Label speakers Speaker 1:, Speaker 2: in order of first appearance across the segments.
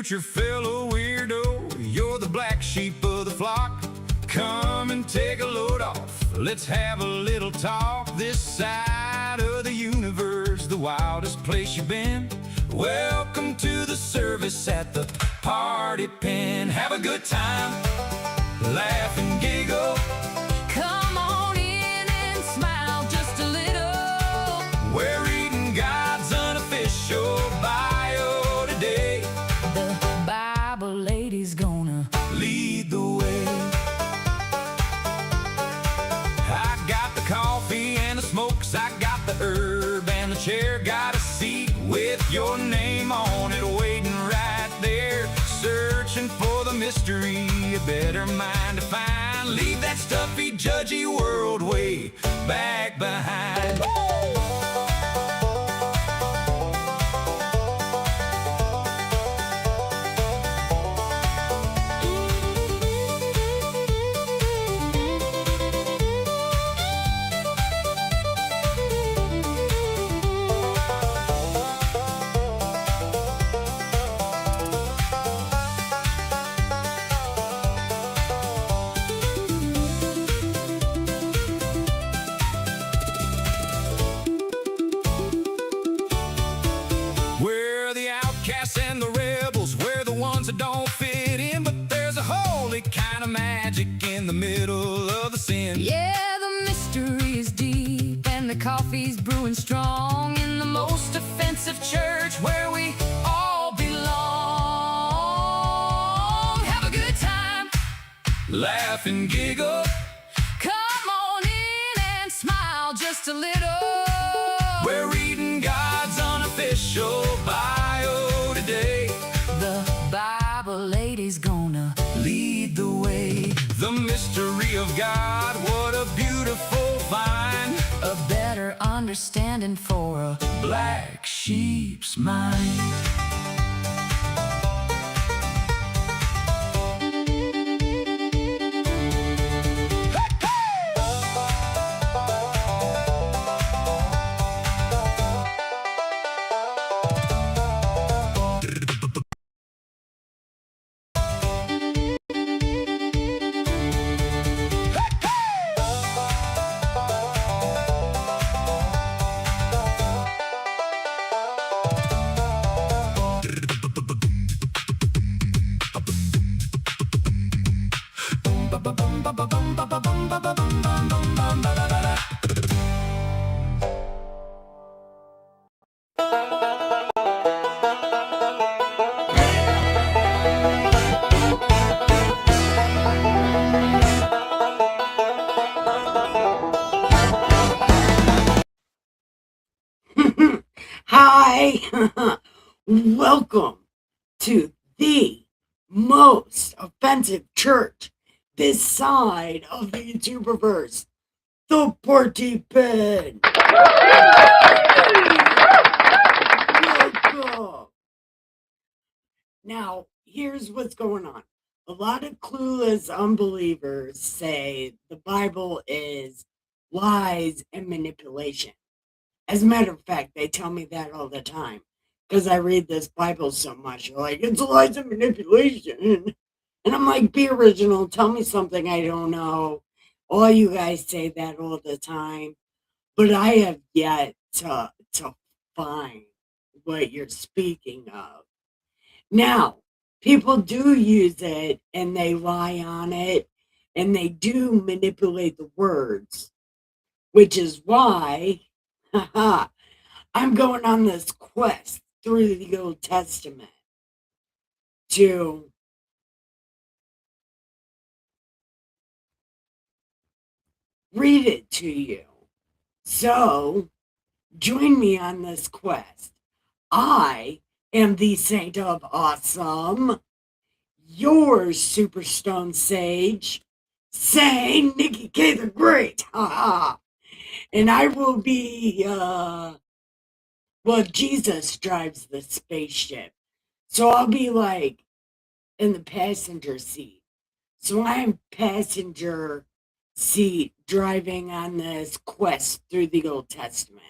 Speaker 1: future fellow weirdo, you're the black sheep of the flock. Come and take a load off, let's have a little talk. This side of the universe, the wildest place you've been. Welcome to the service at the party pen. Have a good time, laugh and giggle.
Speaker 2: Come on in and smile just a little.
Speaker 1: We're reading God's unofficial bio today.
Speaker 2: The Bible lady's gonna
Speaker 1: lead the way. I got the coffee and the smokes, I got the herb and the chair. Got a seat with your name on it waiting right there. Searching for the mystery, a better mind to find. Leave that stuffy, judgy world way back behind. We're the outcasts and the rebels, we're the ones that don't fit in. But there's a holy kind of magic in the middle of the sin.
Speaker 2: Yeah, the mystery is deep and the coffee's brewing strong in the most offensive church where we all belong. Have a good time,
Speaker 1: Laugh and giggle.
Speaker 2: come on in and smile just a little.
Speaker 1: We're reading God's unofficial bio today.
Speaker 2: The Bible lady's gonna
Speaker 1: Lead the way. The mystery of God, what a beautiful find.
Speaker 2: a better understanding for a
Speaker 1: Black sheep's mind.
Speaker 3: Hi, welcome to the most offensive church this side of the YouTuberverse, the Party Pen. Welcome. Now, here's what's going on. A lot of clueless unbelievers say the Bible is lies and manipulation. As a matter of fact, they tell me that all the time because I read this Bible so much. They're like, it's lies and manipulation. And I'm like, be original. Tell me something I don't know. All you guys say that all the time. But I have yet to find what you're speaking of. Now, people do use it and they lie on it and they do manipulate the words, which is why I'm going on this quest through the Old Testament to read it to you. So join me on this quest. I am the Saint of Awesome, your Superstone Sage, Saint Nikki K the Great. And I will be, Jesus drives the spaceship. So I'll be like in the passenger seat. So I'm passenger seat driving on this quest through the Old Testament.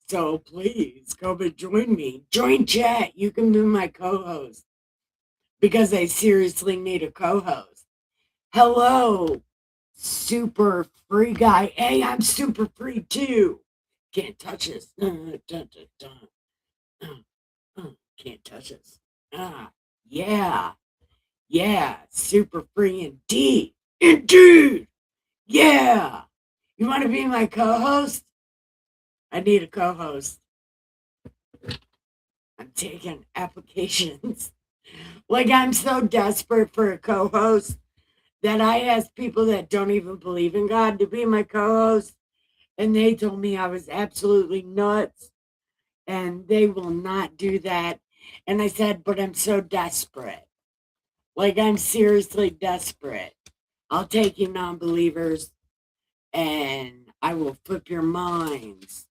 Speaker 3: So please come and join me. Join chat. You can be my co-host. because I seriously need a co-host. Hello, super free guy. Hey, I'm super free too. Can't touch this. Can't touch this. Yeah. Yeah. Super free indeed. Indeed. Yeah. You want to be my co-host? I need a co-host. I'm taking applications. Like, I'm so desperate for a co-host that I asked people that don't even believe in God to be my co-host, and they told me I was absolutely nuts, and they will not do that. And I said, but I'm so desperate. Like, I'm seriously desperate. I'll take you non-believers, and I will flip your minds,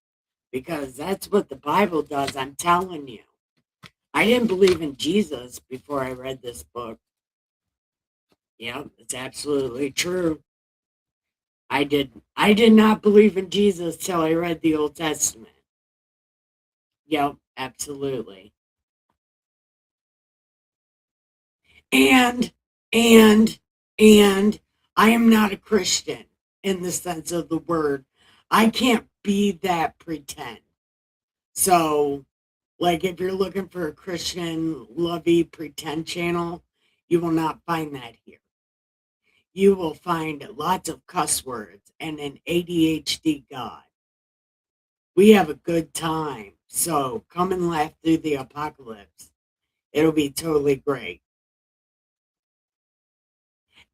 Speaker 3: because that's what the Bible does. I'm telling you. I didn't believe in Jesus before I read this book. Yep, it's absolutely true. I did not believe in Jesus till I read the Old Testament. Yep, absolutely. And and and I am not a Christian in the sense of the word. I can't be that pretend. So, like, if you're looking for a Christian lovey pretend channel, you will not find that here. You will find lots of cuss words and an ADHD God. We have a good time. So come and laugh through the apocalypse. It'll be totally great.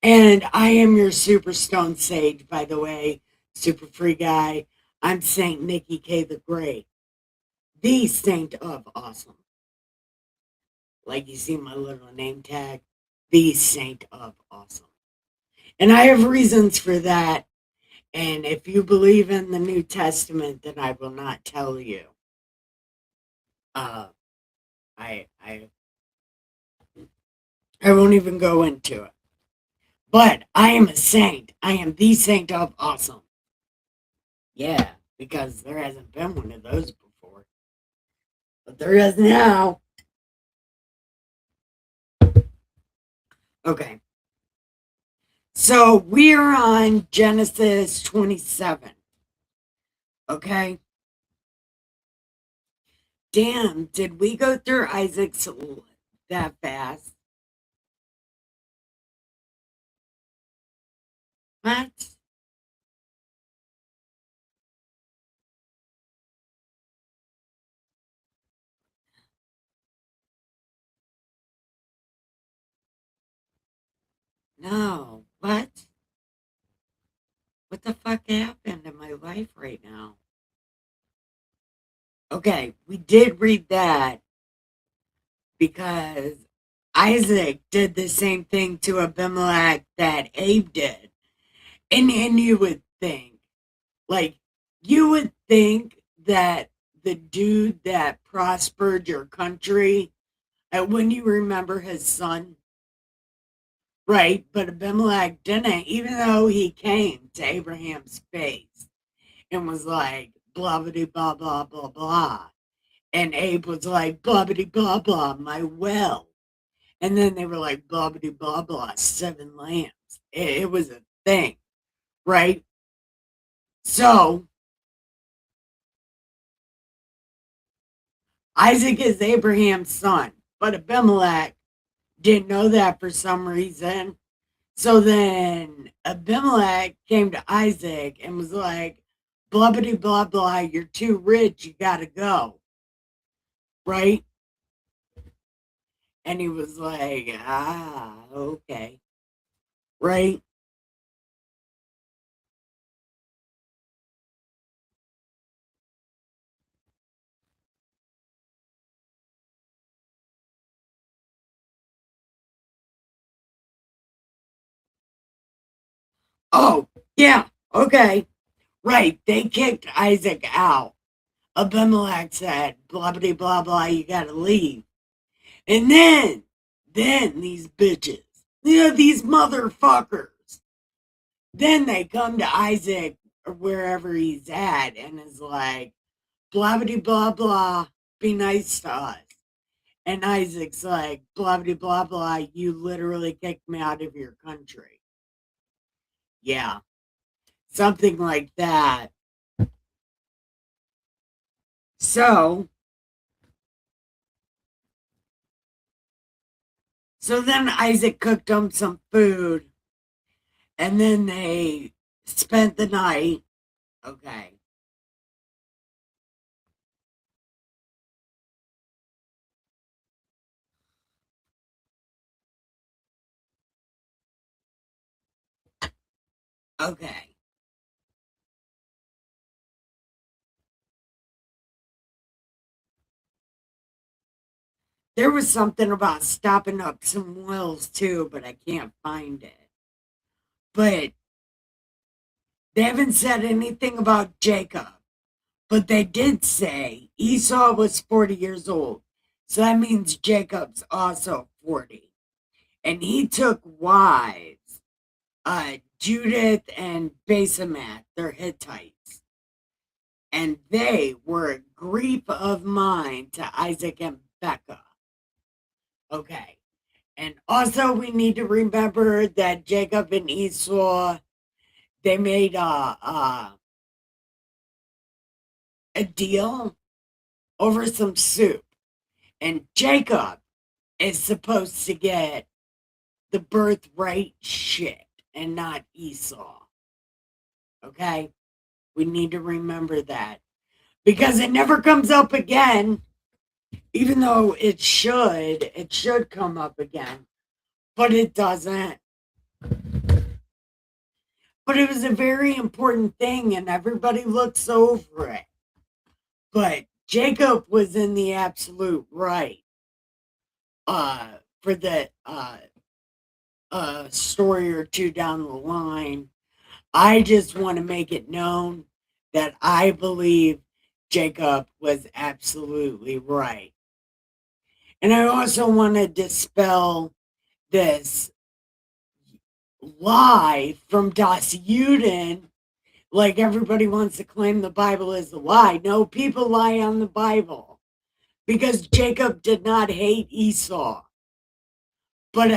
Speaker 3: And I am your super stone sage, by the way, super free guy. I'm Saint Nikki K the Great, the saint of awesome. Like you see my little name tag, the saint of awesome. And I have reasons for that. And if you believe in the New Testament, then I will not tell you. Uh, I won't even go into it. But I am a saint. I am the saint of awesome. Yeah, because there hasn't been one of those before. But there is now. Okay. So we are on Genesis 27. Okay. Damn, did we go through Isaac's that fast? What? No. What? What the fuck happened in my life right now? Okay, we did read that because Isaac did the same thing to Abimelech that Abe did. And you would think, like, you would think that the dude that prospered your country, when you remember his son, right? But Abimelech didn't, even though he came to Abraham's face and was like, blah, blah, blah, blah, blah, blah. And Abe was like, blah, blah, blah, blah, my well. And then they were like, blah, blah, blah, blah, 7 lambs. It was a thing, right? So Isaac is Abraham's son, but Abimelech didn't know that for some reason. So then Abimelech came to Isaac and was like, blah, blah, blah, blah, you're too rich, you gotta go, right? And he was like, okay, right? Oh, yeah, okay, right. They kicked Isaac out. Abimelech said, blah, blah, blah, blah, you gotta leave. And then these bitches, these motherfuckers, then they come to Isaac or wherever he's at and is like, blah, blah, blah, blah, be nice to us. And Isaac's like, blah, blah, blah, blah. You literally kicked me out of your country. Yeah, something like that. So, so then Isaac cooked them some food, and then they spent the night. Okay. Okay. There was something about stopping up some wells too, but I can't find it. But they haven't said anything about Jacob. But they did say Esau was 40 years old. So that means Jacob's also 40. And he took wives, Judith and Basemath, they're Hittites. And they were a grief of mind to Isaac and Becca. Okay. And also, we need to remember that Jacob and Esau, they made a deal over some soup. And Jacob is supposed to get the birthright shit and not Esau. Okay? We need to remember that because it never comes up again, even though it should come up again, but it doesn't. But it was a very important thing and everybody looks over it. But Jacob was in the absolute right for the story or two down the line. I just want to make it known that I believe Jacob was absolutely right. And I also want to dispel this lie from Das Uden. Like everybody wants to claim the Bible is a lie. No, people lie on the Bible because Jacob did not hate Esau. But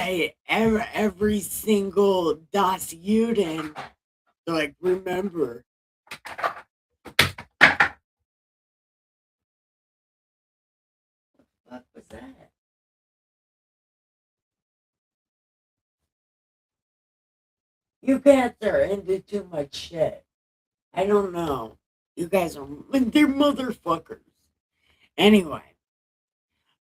Speaker 3: every single Das Uden, like, remember, what was that? You guys are into too much shit. I don't know. You guys are, they're motherfuckers. Anyway,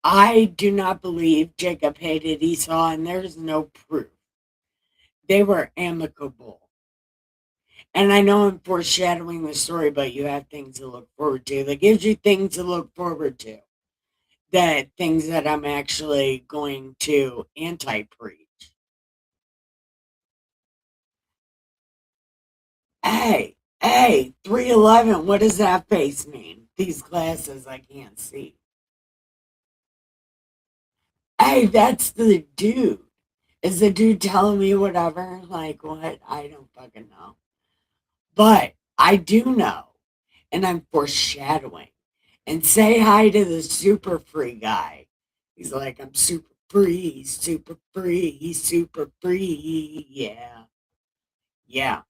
Speaker 3: I do not believe Jacob hated Esau, and there's no proof. They were amicable. And I know I'm foreshadowing the story, but you have things to look forward to. That gives you things to look forward to. That things that I'm actually going to anti-preach. Hey, 311, what does that face mean? These glasses I can't see. Hey, that's the dude. Is the dude telling me whatever? Like what? I don't fucking know. But I do know, and I'm foreshadowing. And say hi to the super free guy. He's like, I'm super free, he's super free, he's super free. Yeah. Yeah.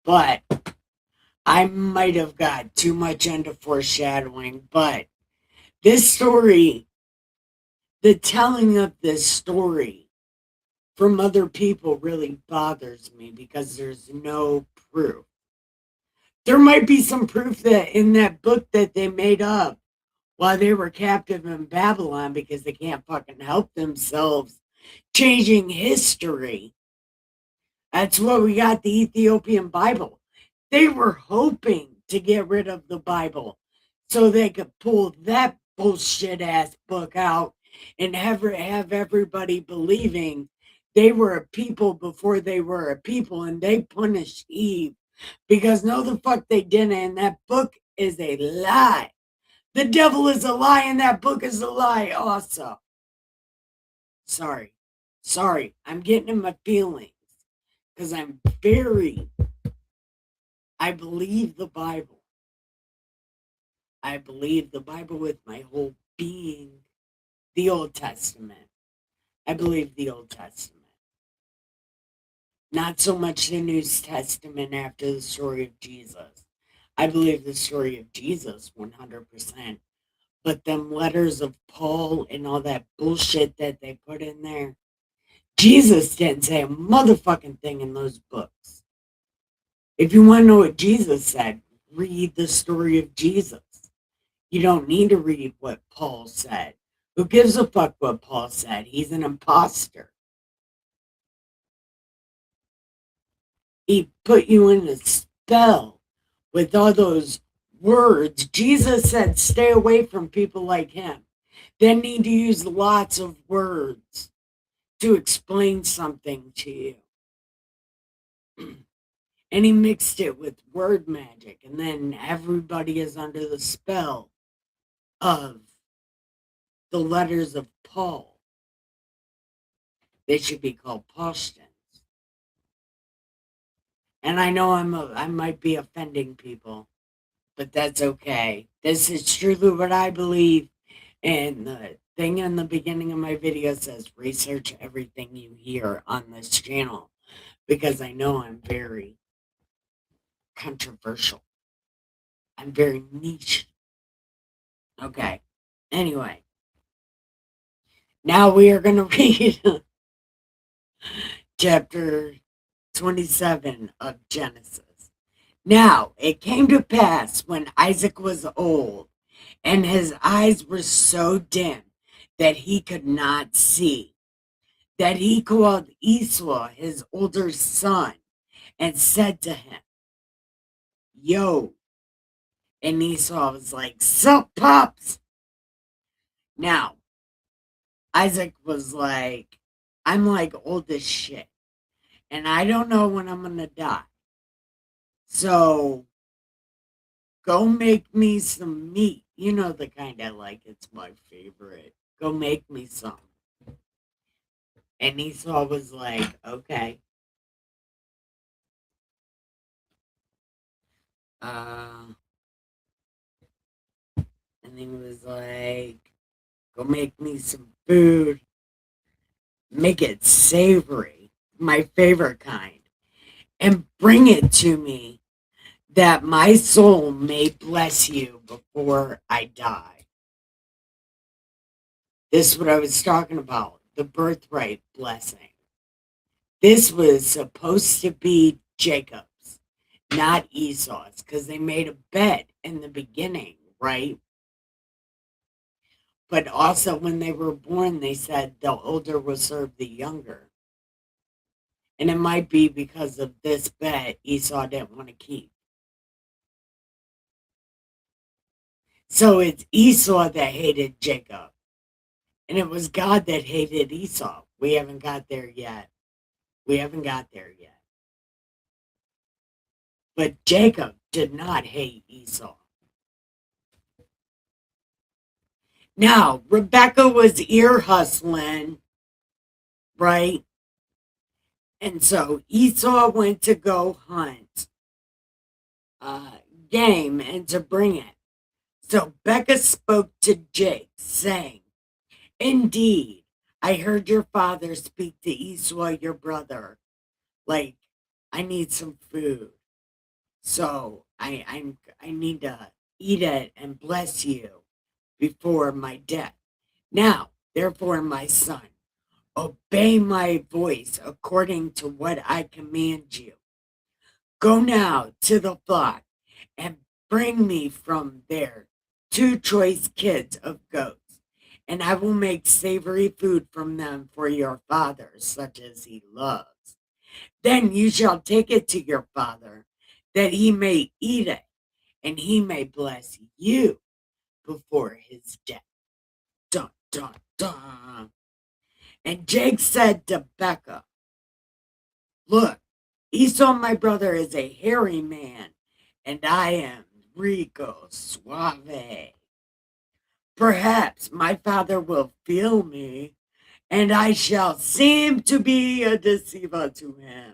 Speaker 3: But I might have got too much into foreshadowing, but this story, the telling of this story from other people really bothers me because there's no proof. There might be some proof that in that book that they made up while they were captive in Babylon because they can't fucking help themselves changing history. That's what we got the Ethiopian Bible. They were hoping to get rid of the Bible so they could pull that bullshit ass book out and have everybody believing they were a people before they were a people, and they punished Eve because no, the fuck they didn't. And that book is a lie. The devil is a lie, and that book is a lie also. Sorry. I'm getting in my feelings because I'm very I believe the Bible. I believe the Bible with my whole being. The Old Testament. I believe the Old Testament. Not so much the New Testament after the story of Jesus. I believe the story of Jesus 100%. But them letters of Paul and all that bullshit that they put in there, Jesus didn't say a motherfucking thing in those books. If you want to know what Jesus said, read the story of Jesus. You don't need to read what Paul said. Who gives a fuck what Paul said? He's an imposter. He put you in a spell with all those words. Jesus said, stay away from people like him. They need to use lots of words to explain something to you. And he mixed it with word magic, and then everybody is under the spell of the letters of Paul. They should be called Paulstons. And I know I might be offending people, but that's okay. This is truly what I believe. And the thing in the beginning of my video says research everything you hear on this channel, because I know I'm very controversial. I'm very niche. Okay. Anyway, now we are going to read chapter 27 of Genesis. Now it came to pass when Isaac was old, and his eyes were so dim that he could not see, that he called Esau, his older son, and said to him, Yo. And Esau was like, Sup, Pops? Now, Isaac was like, I'm like old as shit, and I don't know when I'm going to die. So, go make me some meat. You know the kind I like. It's my favorite. Go make me some. And Esau was like, okay. And he was like, go make me some food. Make it savory. My favorite kind. And bring it to me that my soul may bless you before I die. This is what I was talking about. The birthright blessing. This was supposed to be Jacob's, not Esau's, because they made a bet in the beginning, right? But also when they were born, they said the older will serve the younger. And it might be because of this bet Esau didn't want to keep. So it's Esau that hated Jacob. And it was God that hated Esau. We haven't got there yet. We haven't got there yet. But Jacob did not hate Esau. Now, Rebecca was ear hustling, right? And so Esau went to go hunt game and to bring it. So Becca spoke to Jake, saying, Indeed, I heard your father speak to Esau, your brother. Like, I need some food. So I need to eat it and bless you before my death. Now, therefore, my son, obey my voice according to what I command you. Go now to the flock and bring me from there 2 choice kids of goats, and I will make savory food from them for your father, such as he loves. Then you shall take it to your father, that he may eat it, and he may bless you before his death. Dun, dun, dun. And Jake said to Becca, Look, Esau, my brother, is a hairy man, and I am rico suave. Perhaps my father will feel me, and I shall seem to be a deceiver to him,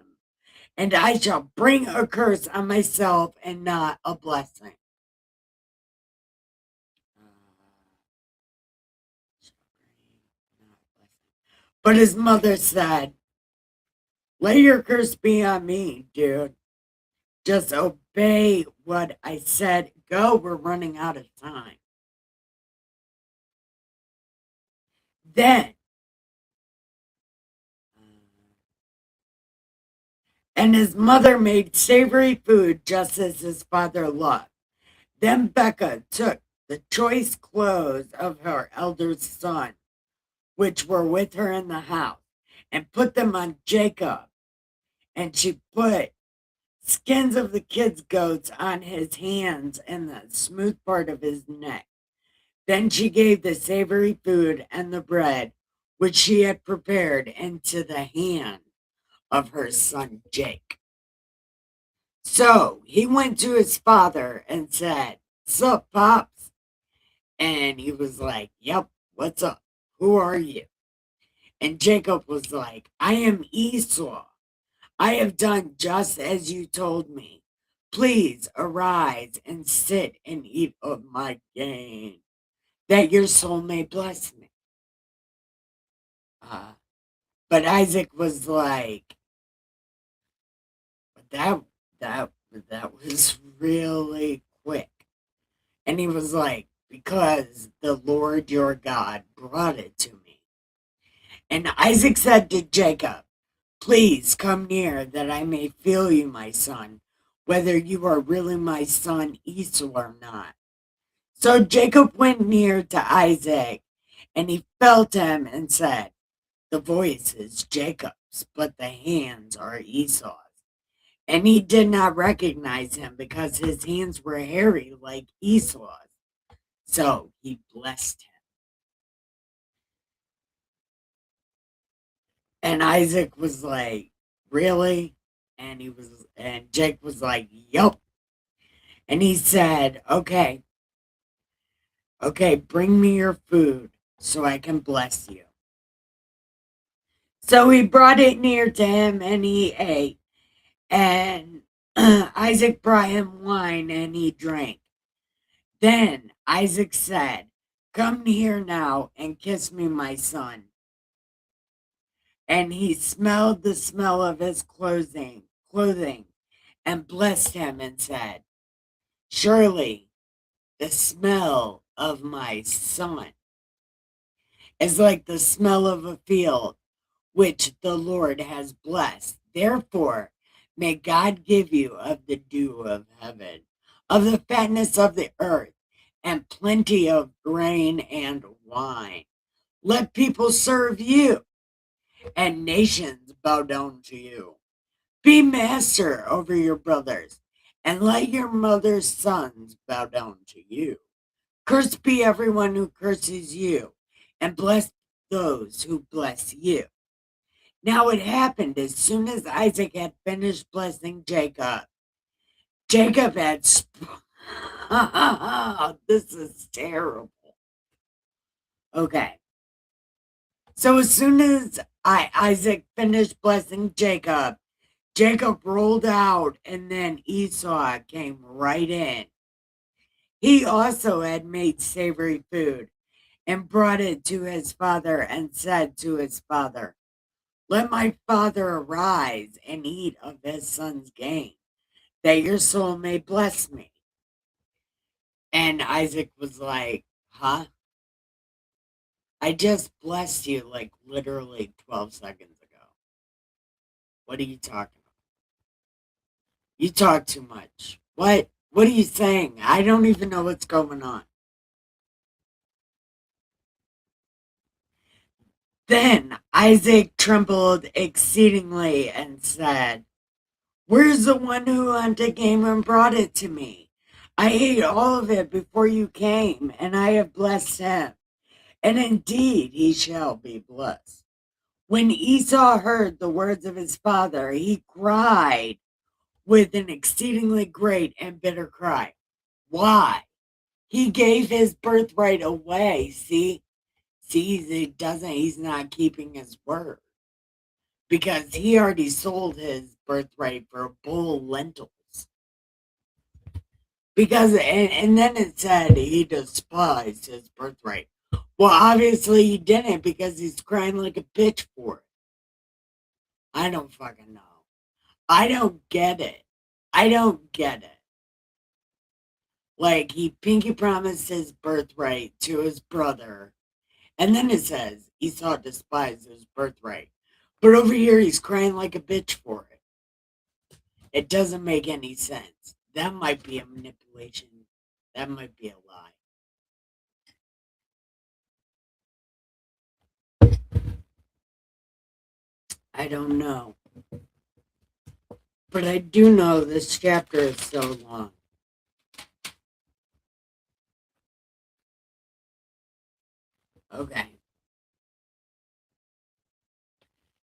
Speaker 3: and I shall bring a curse on myself and not a blessing. But his mother said, let your curse be on me, dude. Just obey what I said. Go, we're running out of time. Then, and his mother made savory food just as his father loved. Then Becca took the choice clothes of her elder son, which were with her in the house, and put them on Jacob. And she put skins of the kids' goats on his hands and the smooth part of his neck. Then she gave the savory food and the bread, which she had prepared, into the hand of her son Jake. So he went to his father and said, "Sup, Pops?" And he was like, "Yep, what's up? Who are you?" And Jacob was like, "I am Esau. I have done just as you told me. Please arise and sit and eat of my gain, that your soul may bless me." Uh, but Isaac was like, that that that was really quick. And he was like, because the Lord your God brought it to me. And Isaac said to Jacob, please come near that I may feel you, my son, whether you are really my son Esau or not. So Jacob went near to Isaac, and he felt him and said, the voice is Jacob's, but the hands are Esau's. And he did not recognize him because his hands were hairy like Esau's. So he blessed him. And Isaac was like, really? And Jake was like, yup. And he said, okay, bring me your food so I can bless you. So he brought it near to him and he ate. And Isaac brought him wine and he drank. Then Isaac said, come here now and kiss me, my son. And he smelled the smell of his clothing, and blessed him and said, surely the smell of my son is like the smell of a field which the Lord has blessed. Therefore, may God give you of the dew of heaven, of the fatness of the earth, and plenty of grain and wine. Let people serve you, and nations bow down to you. Be master over your brothers, and let your mother's sons bow down to you. Cursed be everyone who curses you, and bless those who bless you. Now it happened as soon as Isaac had finished blessing Jacob, Jacob had this is terrible. Okay. So as soon as Isaac finished blessing Jacob, Jacob rolled out, and then Esau came right in. He also had made savory food and brought it to his father and said to his father, let my father arise and eat of his son's gain, that your soul may bless me. And Isaac was like, huh? I just blessed you like literally 12 seconds ago. What are you talking about? You talk too much. What? What are you saying? I don't even know what's going on. Then Isaac trembled exceedingly and said, where's the one who hunted game and brought it to me? I ate all of it before you came, and I have blessed him. And indeed he shall be blessed. When Esau heard the words of his father, he cried with an exceedingly great and bitter cry. Why? He gave his birthright away. See, he's not keeping his word. because he already sold his birthright for a bowl of lentils. And then it said he despised his birthright. Well, obviously he didn't, because he's crying like a bitch for it. I don't fucking know. I don't get it. I don't get it. Like, he pinky promised his birthright to his brother, and then it says Esau despised his birthright. But over here, he's crying like a bitch for it. It doesn't make any sense. That might be a manipulation. That might be a lie. I don't know. But I do know this chapter is so long. Okay.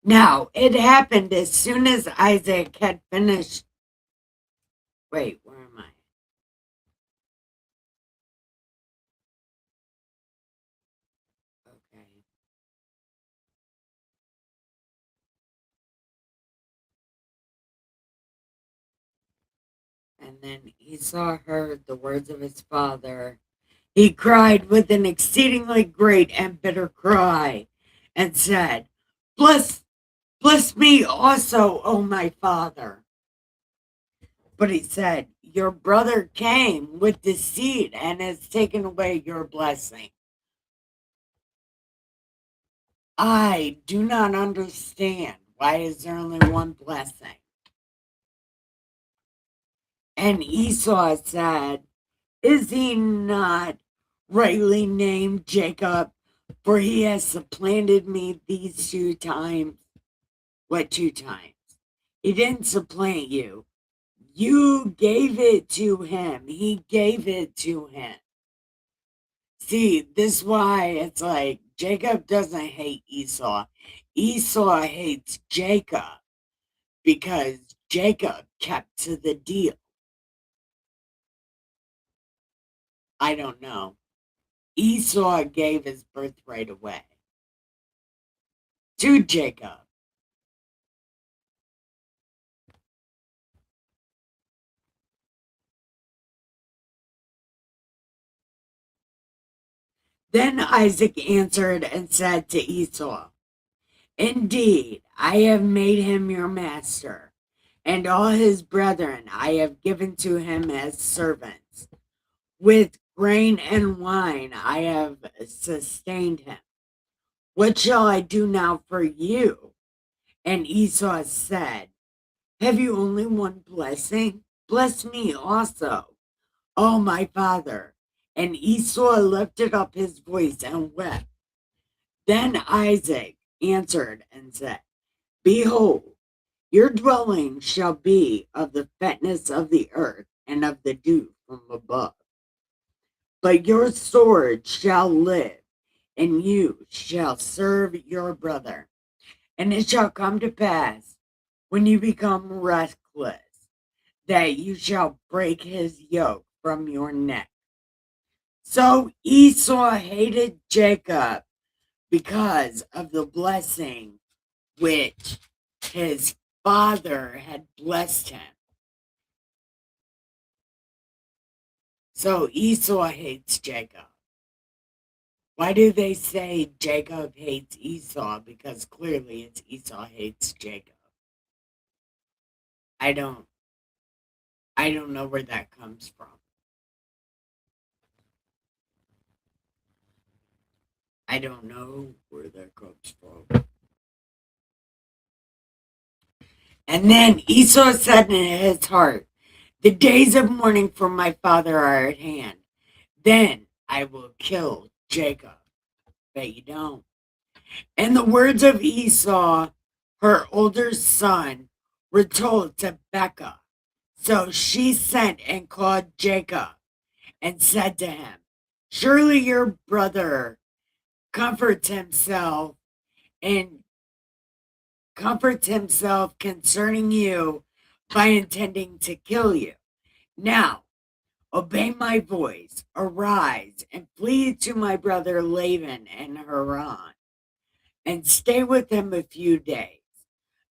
Speaker 3: Now, it happened as soon as Isaac had finished. Wait, where am I? Okay. And then Esau heard the words of his father. He cried with an exceedingly great and bitter cry and said, Bless, bless me also, O my father. But he said, Your brother came with deceit and has taken away your blessing. I do not understand. Why is there only one blessing? And Esau said, Is he not rightly named Jacob? For he has supplanted me these 2 times. What 2 times? He didn't supplant you. You gave it to him. He gave it to him. See, this is why it's like Jacob doesn't hate Esau. Esau hates Jacob because Jacob kept to the deal. I don't know. Esau gave his birthright away to Jacob. Then Isaac answered and said to Esau, Indeed, I have made him your master, and all his brethren I have given to him as servants. With grain and wine I have sustained him. What shall I do now for you? And Esau said, Have you only one blessing? Bless me also, O my father. And Esau lifted up his voice and wept. Then Isaac answered and said, Behold, your dwelling shall be of the fatness of the earth and of the dew from above. But your sword shall live, and you shall serve your brother. And it shall come to pass, when you become restless, that you shall break his yoke from your neck. So Esau hated Jacob because of the blessing which his father had blessed him. So Esau hates Jacob. Why do they say Jacob hates Esau? Because clearly it's Esau hates Jacob. I don't know where that comes from. I don't know where that comes from. And then Esau said in his heart, The days of mourning for my father are at hand. Then I will kill Jacob. Bet you don't. And the words of Esau, her older son, were told to Becca. So she sent and called Jacob and said to him, Surely your brother comforts himself concerning you by intending to kill you. Now, obey my voice, arise, and flee to my brother Laban in Haran, and stay with him a few days.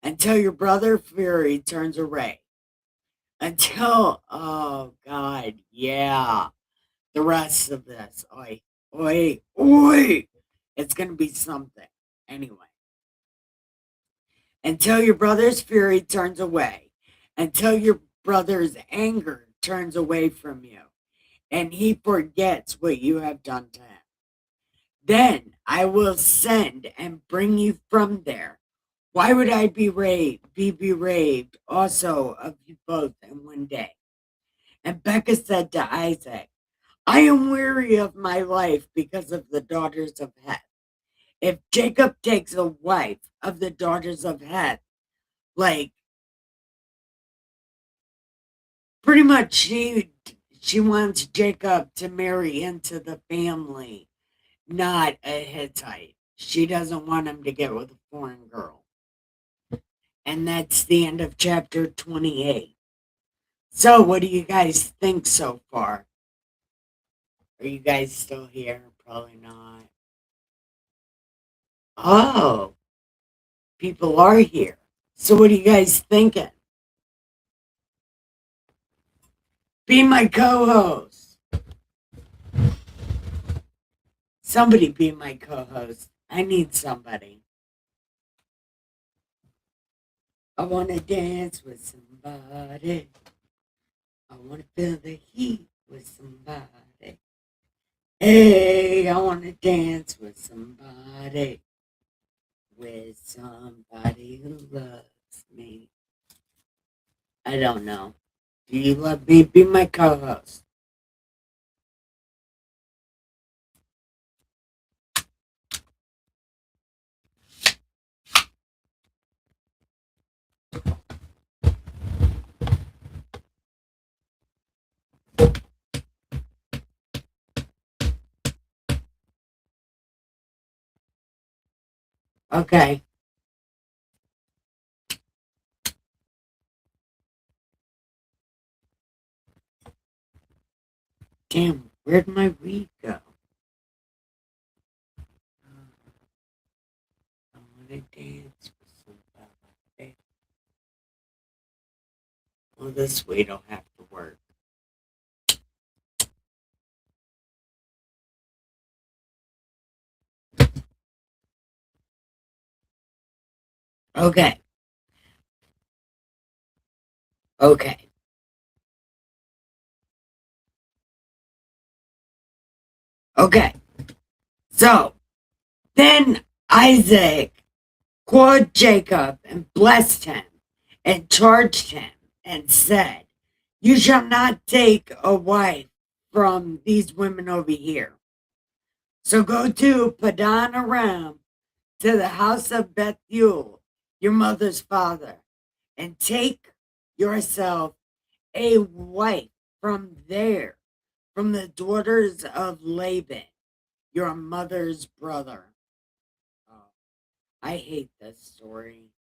Speaker 3: until your brother fury turns away. Until, oh God, yeah, the rest of this. Oi, oi, oi. It's going to be something. Anyway, until your brother's fury turns away, until your brother's anger turns away from you, and he forgets what you have done to him. Then I will send and bring you from there. Why would I be bereaved also of you both in one day? And Becca said to Isaac, I am weary of my life because of the daughters of Heth. If Jacob takes a wife of the daughters of Heth, like pretty much she wants Jacob to marry into the family, not a Hittite. She doesn't want him to get with a foreign girl. And that's the end of chapter 28. So, what do you guys think so far? Are you guys still here? Probably not. Oh, people are here. So, what are you guys thinking? Be my co host. Somebody be my co host. I need somebody. I want to dance with somebody. I want to feel the heat with somebody. Hey, I want to dance with somebody. With somebody who loves me. I don't know. Do you love me? Be my co host. Okay. Damn, where'd my weed go? I want to dance with somebody. Well, this weed will have to work. Okay. Okay. Okay. So then Isaac called Jacob and blessed him and charged him and said, you shall not take a wife from these women over here. So go to Padan Aram, to the house of Bethuel, your mother's father, and take yourself a wife from there, from the daughters of Laban, your mother's brother. Oh, I hate this story.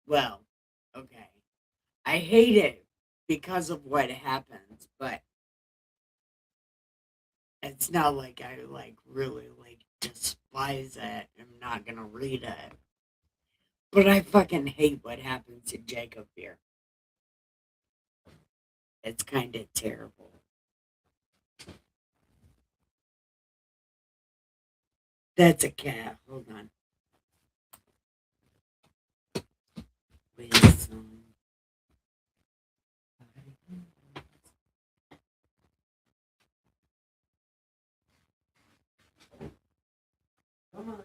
Speaker 3: Well, okay. I hate it because of what happens, but it's not like I really despise it. I'm not gonna read it. But I fucking hate what happens to Jacob here. It's kind of terrible. That's a cat. Hold on. Wisdom. Come on.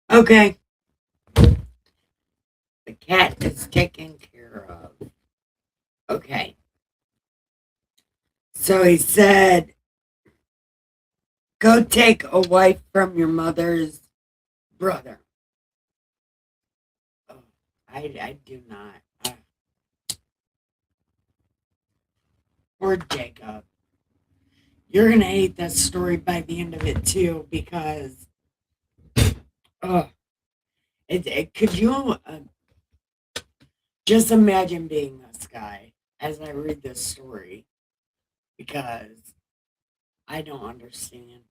Speaker 3: Okay. The cat is taken care of. Okay. So he said, go take a wife from your mother's brother. Oh, I do not. Poor Jacob. You're going to hate that story by the end of it, too, because, could you just imagine being this guy as I read this story? Because I don't understand.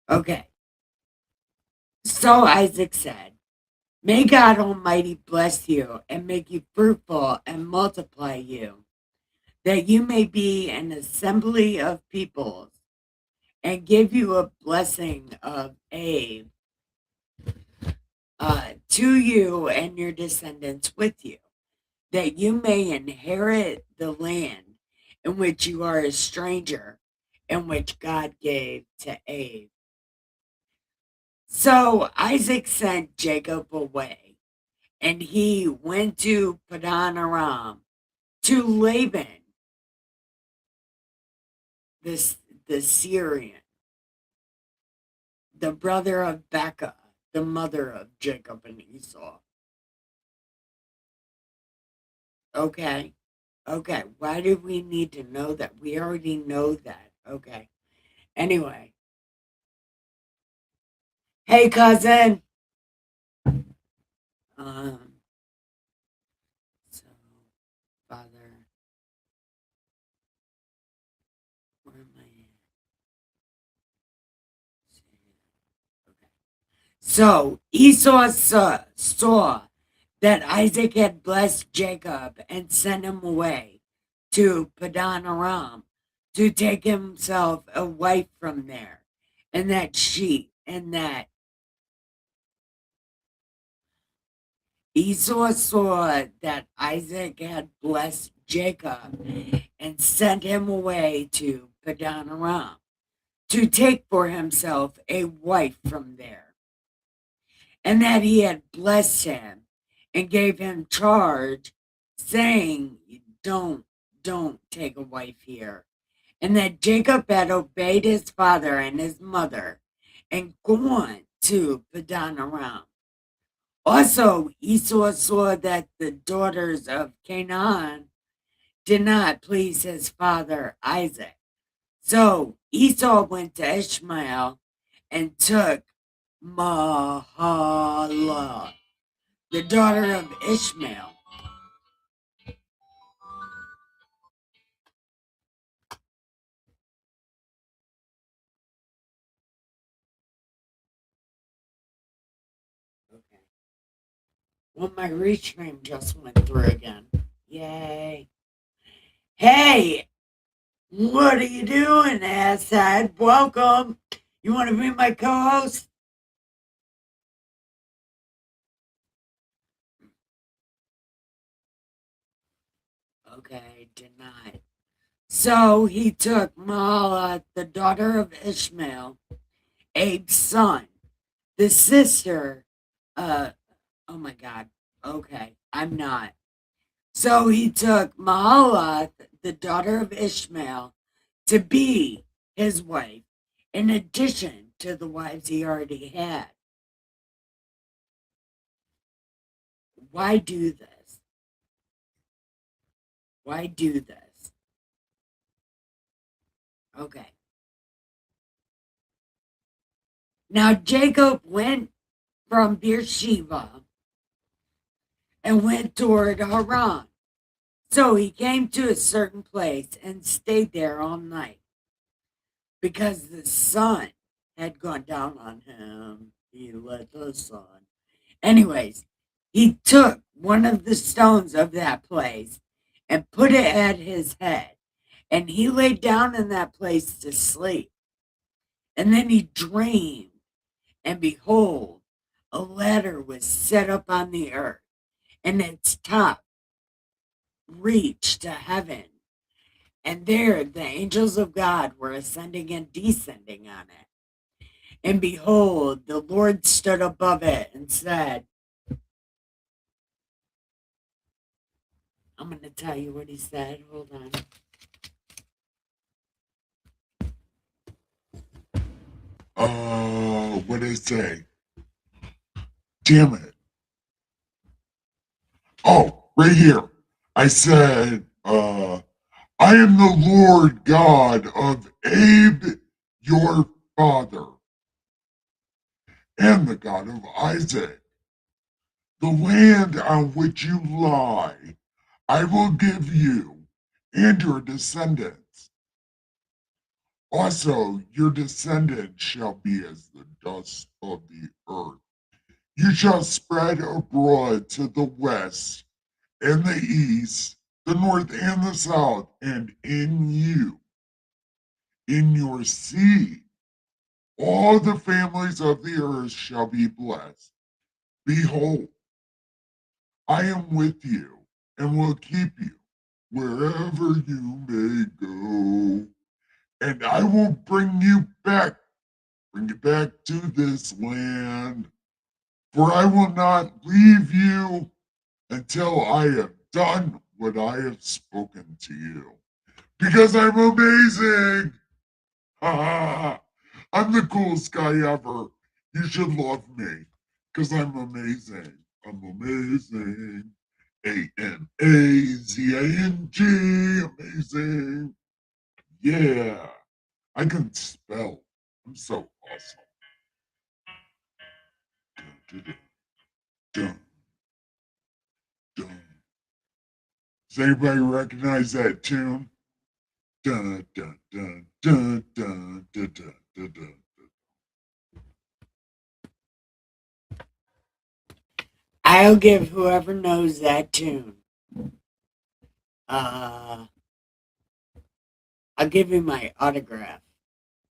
Speaker 3: Okay. So Isaac said, "May God Almighty bless you and make you fruitful and multiply you, that you may be an assembly of peoples, and give you a blessing of Abe to you and your descendants with you, that you may inherit the land in which you are a stranger, and which God gave to Abe." So Isaac sent Jacob away, and he went to Padan Aram to Laban, this the Syrian, the brother of Becca, the mother of Jacob and Esau. Okay. Okay. Why do we need to know that? We already know that. Okay. Anyway. Hey, cousin. Um, so, Father, where am I at? Okay. So Esau saw that Isaac had blessed Jacob and sent him away to Padan Aram to take himself a wife from there, and that Esau saw that Isaac had blessed Jacob and sent him away to Padan Aram to take for himself a wife from there, and that he had blessed him and gave him charge, saying, don't take a wife here, and that Jacob had obeyed his father and his mother and gone to Padan Aram. Also, Esau saw that the daughters of Canaan did not please his father Isaac. So Esau went to Ishmael and took Mahalath, the daughter of Ishmael. Okay. Well, my restream just went through again. Yay. Hey, what are you doing, asshead? Welcome. You want to be my co-host? Okay, denied. So he took Mahalath, the daughter of Ishmael, Abe's son, the sister, uh, oh my God, okay, I'm not. So he took Mahalath, the daughter of Ishmael, to be his wife, in addition to the wives he already had. Why do this? Why do this? Okay. Now Jacob went from Beersheba and went toward Haran. So he came to a certain place and stayed there all night because the sun had gone down on him. He let the sun. Anyways, he took one of the stones of that place and put it at his head, and he lay down in that place to sleep. And then he dreamed, and behold, a ladder was set up on the earth, and its top reached to heaven. And there the angels of God were ascending and descending on it. And behold, the Lord stood above it and said, I'm going to tell you what he said. Hold on.
Speaker 4: What did it say? Damn it. Oh, right here. I said, I am the Lord God of Abe, your father, and the God of Isaac. The land on which you lie, I will give you and your descendants. Also, your descendants shall be as the dust of the earth. You shall spread abroad to the west and the east, the north and the south, and in you, in your seed, all the families of the earth shall be blessed. Behold, I am with you and will keep you wherever you may go. And I will bring you back to this land. For I will not leave you until I have done what I have spoken to you. Because I'm amazing. I'm the coolest guy ever. You should love me. Because I'm amazing. I'm amazing. Amazing. Amazing. Yeah. I can spell. I'm so awesome. Dun, dun, dun, dun. Does anybody recognize that tune? Dun, dun, dun, dun, dun, dun, dun, dun, dun.
Speaker 3: I'll give whoever knows that tune. I'll give you my autograph.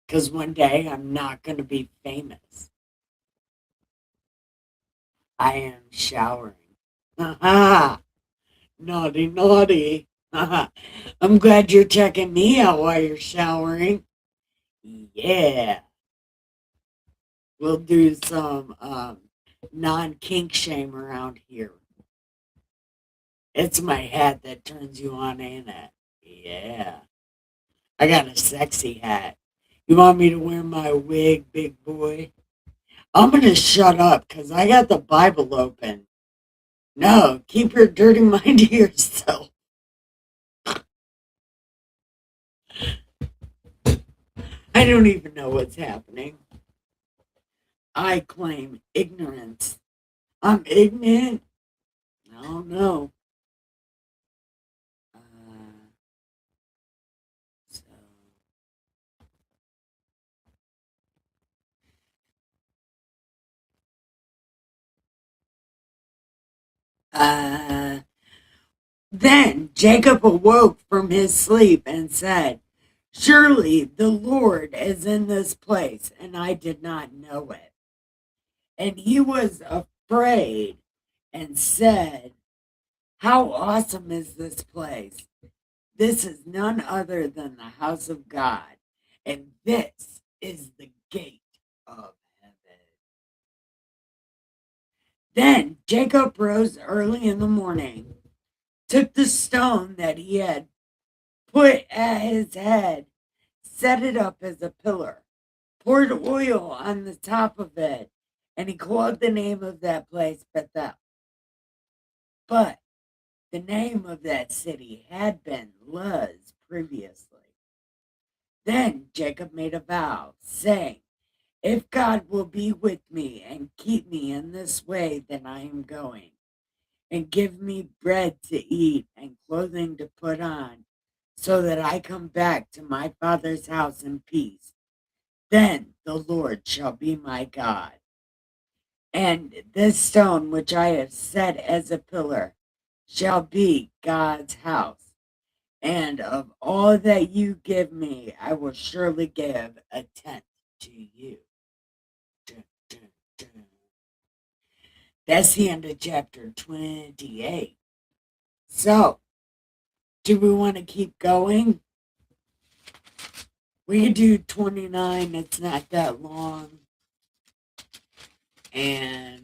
Speaker 3: Because one day I'm not going to be famous. I am showering. Naughty, naughty. I'm glad you're checking me out while you're showering. Yeah. We'll do some non-kink shame around here. It's my hat that turns you on, ain't it? Yeah. I got a sexy hat. You want me to wear my wig, big boy? I'm going to shut up because I got the Bible open. No, keep your dirty mind to yourself. I don't even know what's happening. I claim ignorance. I'm ignorant. I don't know. So, then Jacob awoke from his sleep and said, surely the Lord is in this place, and I did not know it. And he was afraid and said, how awesome is this place? This is none other than the house of God, and this is the gate of heaven. Then Jacob rose early in the morning, took the stone that he had put at his head, set it up as a pillar, poured oil on the top of it, and he called the name of that place Bethel. But the name of that city had been Luz previously. Then Jacob made a vow, saying, if God will be with me and keep me in this way that I am going, and give me bread to eat and clothing to put on, so that I come back to my father's house in peace, then the Lord shall be my God. And this stone which I have set as a pillar shall be God's house. And of all that you give me, I will surely give a tenth to you. Dun, dun, dun. That's the end of chapter 28. So, do we want to keep going? We can do 29. It's not that long. And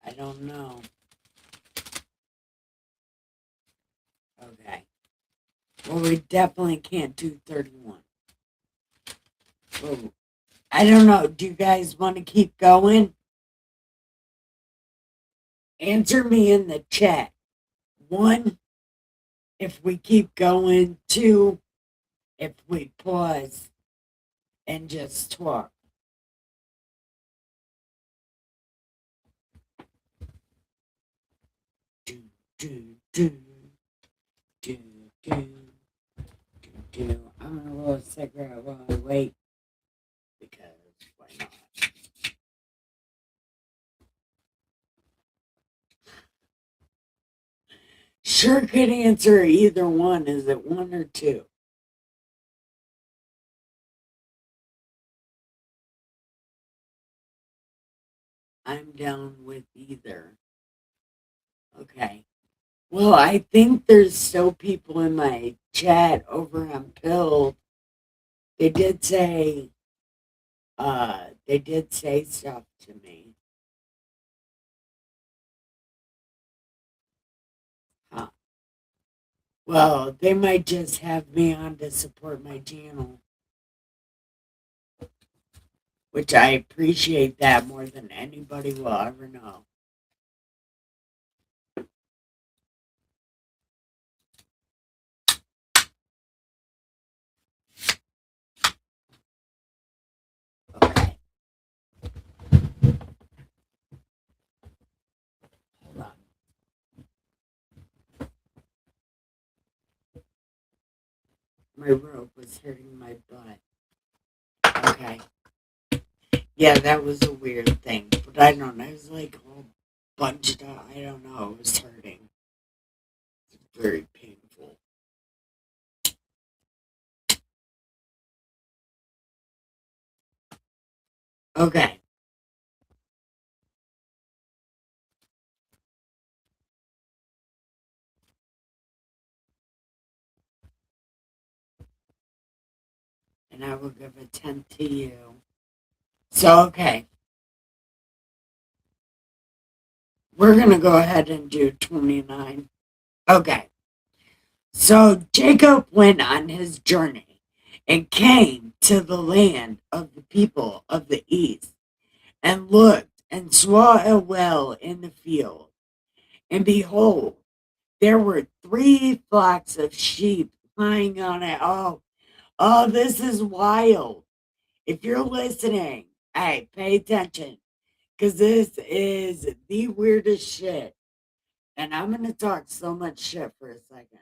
Speaker 3: I don't know. Okay. Well, we definitely can't do 31. Oh, I don't know. Do you guys want to keep going? Answer me in the chat. 1, if we keep going. 2, if we pause and just talk. Do, do, do, do, do, do. I'm gonna roll a cigarette while I wait because why not? Sure could answer either one. Is it 1 or 2? I'm down with either. Okay. Well, I think there's still people in my chat over on Pill. They did say stuff to me. Huh. Well, they might just have me on to support my channel, which I appreciate that more than anybody will ever know. Okay. Hold on. My rope was hurting my butt. Okay. Yeah, that was a weird thing, but I don't know. It was like all bunched up. I don't know. It was hurting. It's very painful. Okay. And I will give a 10 to you. So, okay. We're going to go ahead and do 29. Okay. So Jacob went on his journey and came to the land of the people of the east and looked and saw a well in the field. And behold, there were 3 flocks of sheep lying on it. Oh, this is wild. If you're listening, hey, pay attention because this is the weirdest shit. And I'm going to talk so much shit for a second.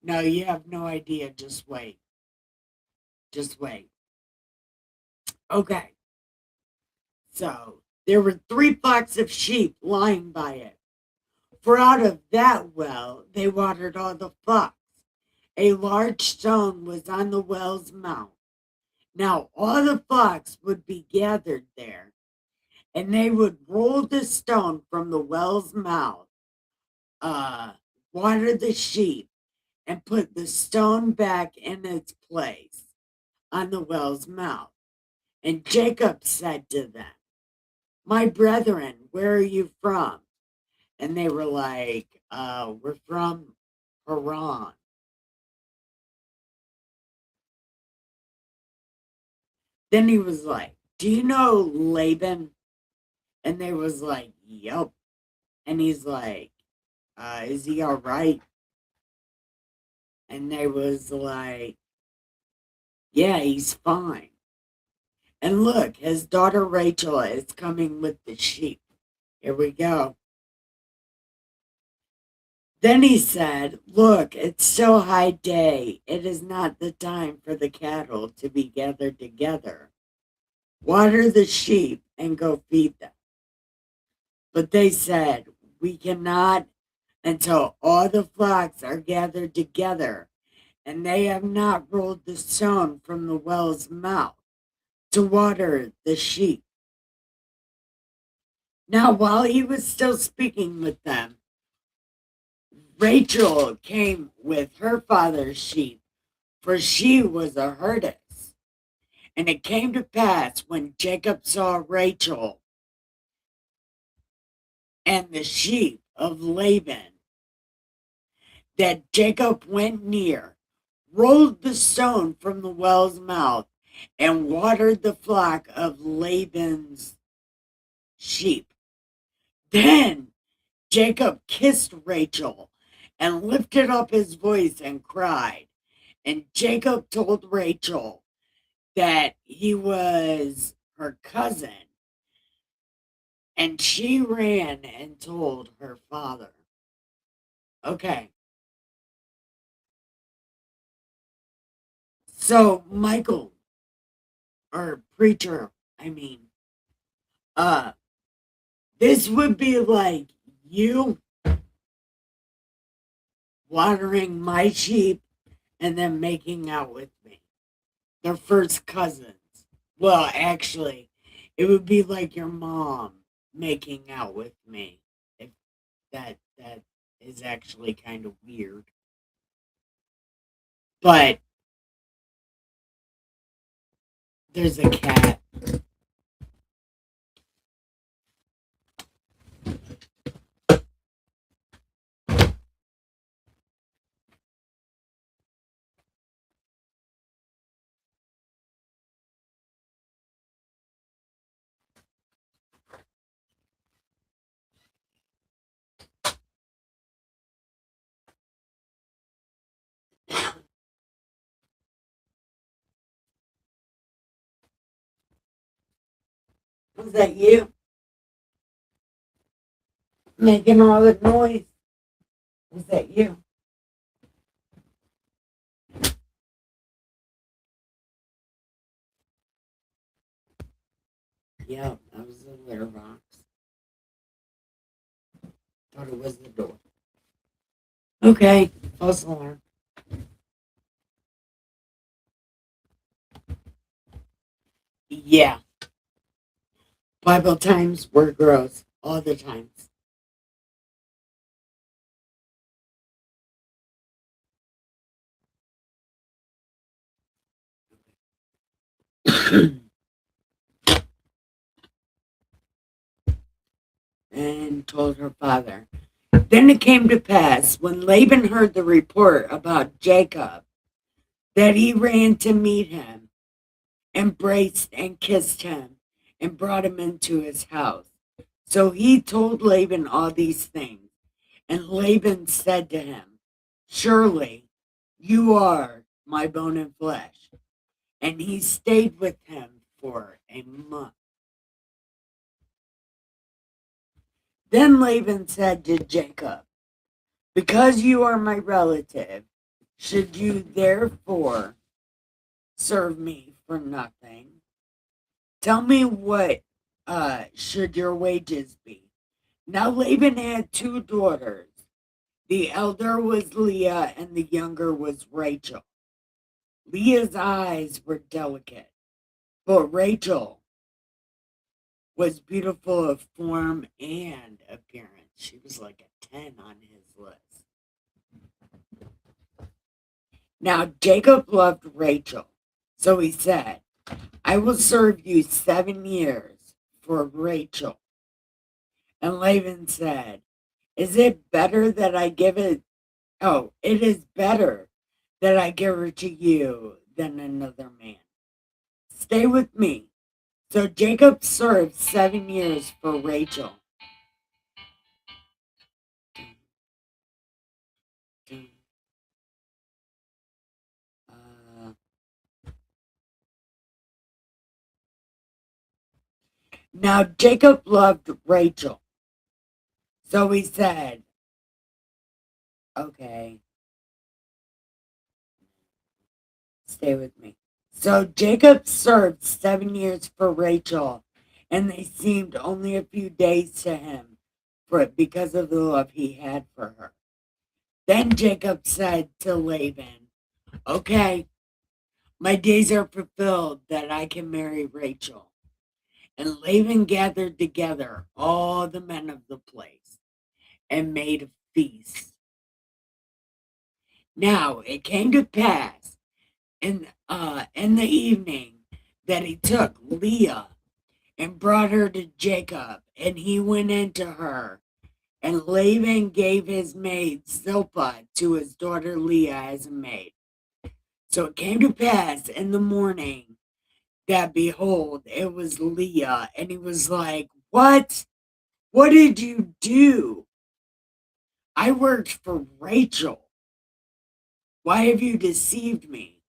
Speaker 3: No, you have no idea. Just wait. Just wait. Okay. So there were 3 flocks of sheep lying by it. For out of that well they watered all the flocks. A large stone was on the well's mouth. Now all the flocks would be gathered there, and they would roll the stone from the well's mouth, water the sheep, and put the stone back in its place on the well's mouth. And Jacob said to them, "My brethren, where are you from?" And they were like, "We're from Haran." Then he was like, "Do you know Laban?" And they was like, "Yup." And he's like, "Is he all right?" And they was like, "Yeah, he's fine." And look, his daughter Rachel is coming with the sheep. Here we go. Then he said, "Look, it's still high day. It is not the time for the cattle to be gathered together. Water the sheep and go feed them." But they said, "We cannot until all the flocks are gathered together, and they have not rolled the stone from the well's mouth to water the sheep." Now, while he was still speaking with them, Rachel came with her father's sheep, for she was a herdess. And it came to pass when Jacob saw Rachel and the sheep of Laban that Jacob went near, rolled the stone from the well's mouth, and watered the flock of Laban's sheep. Then Jacob kissed Rachel and lifted up his voice and cried. And Jacob told Rachel that he was her cousin, and she ran and told her father. Okay. So Michael, or preacher, I mean, uh, this would be like you watering my sheep and then making out with me. They're first cousins. Well, actually, it would be like your mom making out with me. If that is actually kind of weird. But there's a cat. Was that you making all the noise? Was that you? Yeah, that was the litter box. Thought it was the door. Okay, false alarm. Yeah, Bible times were gross all the times. And told her father. Then it came to pass when Laban heard the report about Jacob that he ran to meet him, embraced and kissed him, and brought him into his house. So he told Laban all these things. And Laban said to him, surely you are my bone and flesh. And he stayed with him for a month. Then Laban said to Jacob, because you are my relative, should you therefore serve me for nothing? Tell me what should your wages be? Now Laban had two daughters. The elder was Leah and the younger was Rachel. Leah's eyes were delicate, but Rachel was beautiful of form and appearance. She was like a 10 on his list. Now Jacob loved Rachel, so he said, I will serve you 7 years for Rachel. And Laban said, is it better that I give it? Oh, it is better that I give her to you than another man. Stay with me. So Jacob served 7 years for Rachel. Now Jacob loved Rachel. So he said, okay, stay with me. So Jacob served 7 years for Rachel, and they seemed only a few days to him for it because of the love he had for her. Then Jacob said to Laban, okay, my days are fulfilled that I can marry Rachel. And Laban gathered together all the men of the place and made a feast. Now it came to pass in the evening that he took Leah and brought her to Jacob, and he went into her. And Laban gave his maid Zilpah to his daughter Leah as a maid. So it came to pass in the morning that behold, it was Leah. And he was like, what? What did you do? I worked for Rachel. Why have you deceived me?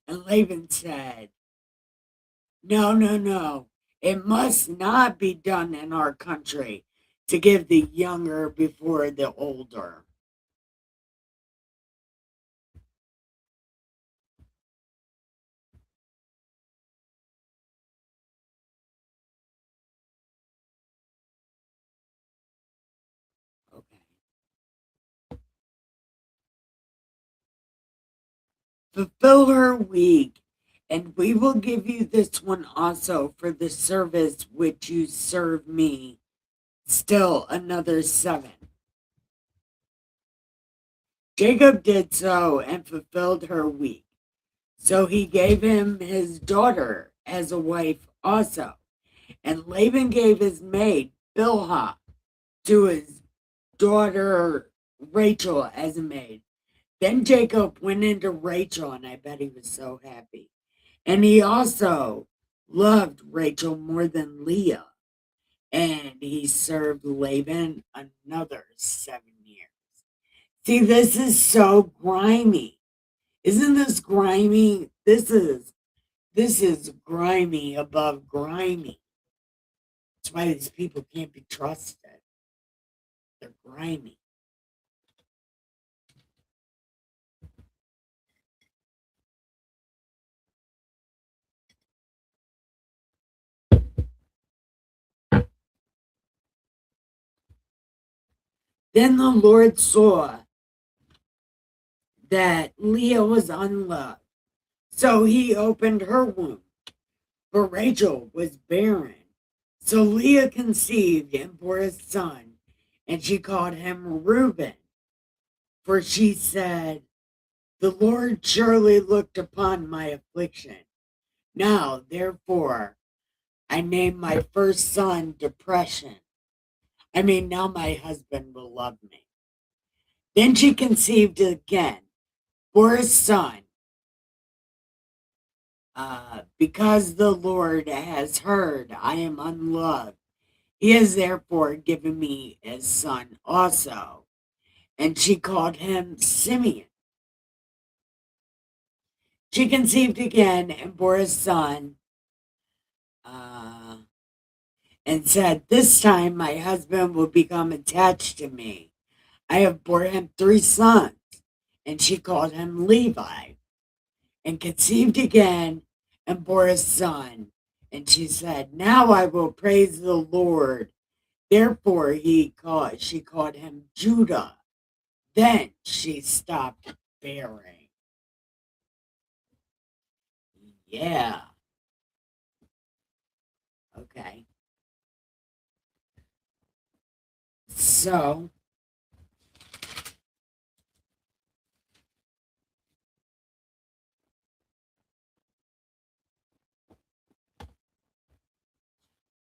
Speaker 3: And Laban said, no, no, no. It must not be done in our country to give the younger before the older. Okay. Fulfill her week, and we will give you this one also for the service which you serve me. Still another 7. Jacob did so and fulfilled her week. So he gave him his daughter as a wife also. And Laban gave his maid Bilhah to his daughter Rachel as a maid. Then Jacob went into Rachel, and I bet he was so happy. And he also loved Rachel more than Leah. And he served Laban another 7 years. See, this is so grimy. Isn't this grimy? This is grimy above grimy. That's why these people can't be trusted. They're grimy. Then the Lord saw that Leah was unloved. So he opened her womb, for Rachel was barren. So Leah conceived and bore a son, and she called him Reuben. For she said, the Lord surely looked upon my affliction. Now, therefore, I name my first son Depression. Now my husband will love me. Then she conceived again, bore a son, because the Lord has heard I am unloved. He has therefore given me a son also. And she called him Simeon. She conceived again and bore a son, and said, this time my husband will become attached to me. I have bore him 3 sons. And she called him Levi. And conceived again and bore a son. And she said, now I will praise the Lord. Therefore she called him Judah. Then she stopped bearing. Yeah. Okay. So,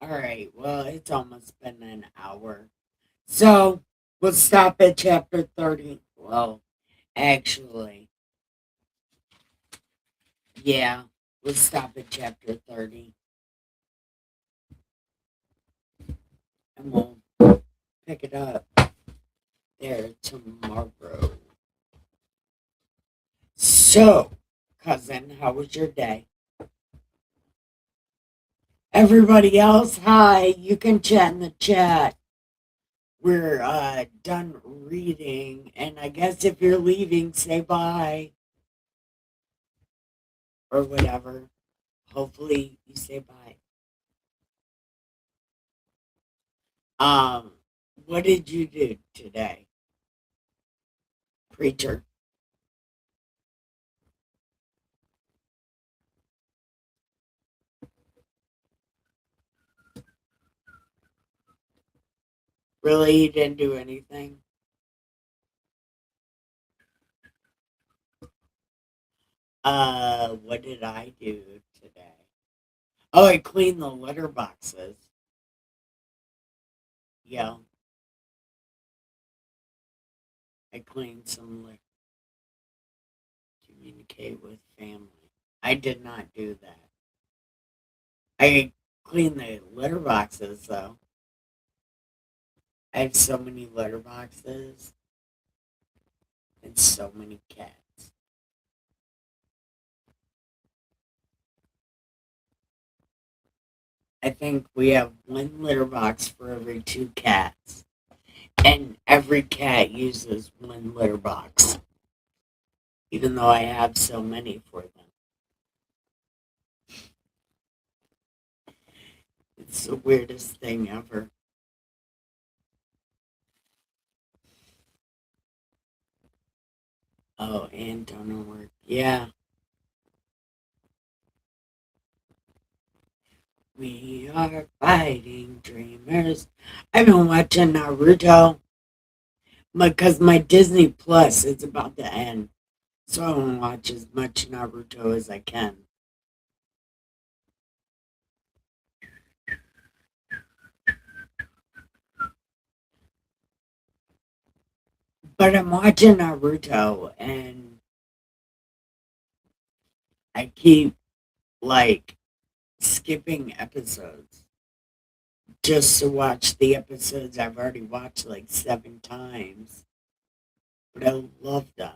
Speaker 3: all right. Well, it's almost been an hour. So, we'll stop at chapter 30. Well, actually, yeah, we'll stop at chapter 30. And we'll pick it up there tomorrow. So, cousin, how was your day? Everybody else, hi. You can chat in the chat. We're done reading, and I guess if you're leaving, say bye or whatever. Hopefully, you say bye. What did you do today, preacher? Really, you didn't do anything? What did I do today? Oh, I cleaned the litter boxes. Yeah, I cleaned some litter. Communicate with family. I did not do that. I clean the litter boxes though. I have so many litter boxes and so many cats. I think we have one litter box for every two cats, and every cat uses one litter box, even though I have so many for them. It's the weirdest thing ever. Oh, and donor work. Yeah. We are fighting dreamers. I've been watching Naruto because my Disney Plus is about to end. So I want to watch as much Naruto as I can. But I'm watching Naruto and I keep like skipping episodes just to watch the episodes I've already watched like 7 times. But I love them.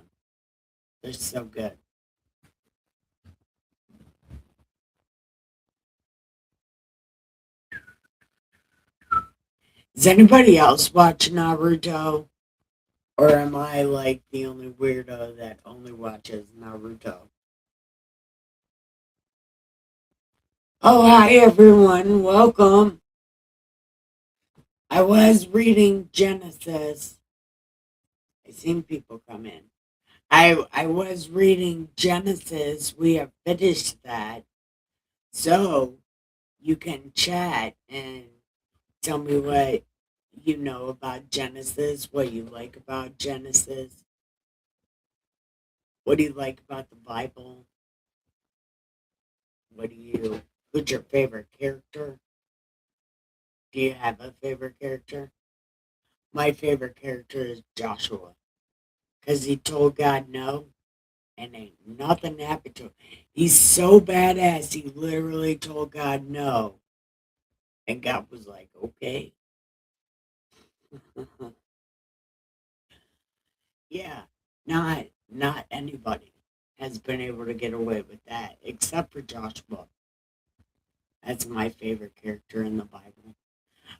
Speaker 3: They're so good. Does anybody else watch Naruto? Or am I like the only weirdo that only watches Naruto? Oh, hi everyone. Welcome. I was reading Genesis. I seen people come in. I was reading Genesis. We have finished that. So you can chat and tell me what you know about Genesis, what you like about Genesis, what do you like about the Bible, who's your favorite character? Do you have a favorite character? My favorite character is Joshua because he told God no and ain't nothing happened to him. He's so badass, he literally told God no. And God was like, okay. Yeah, not anybody has been able to get away with that except for Joshua. That's my favorite character in the Bible.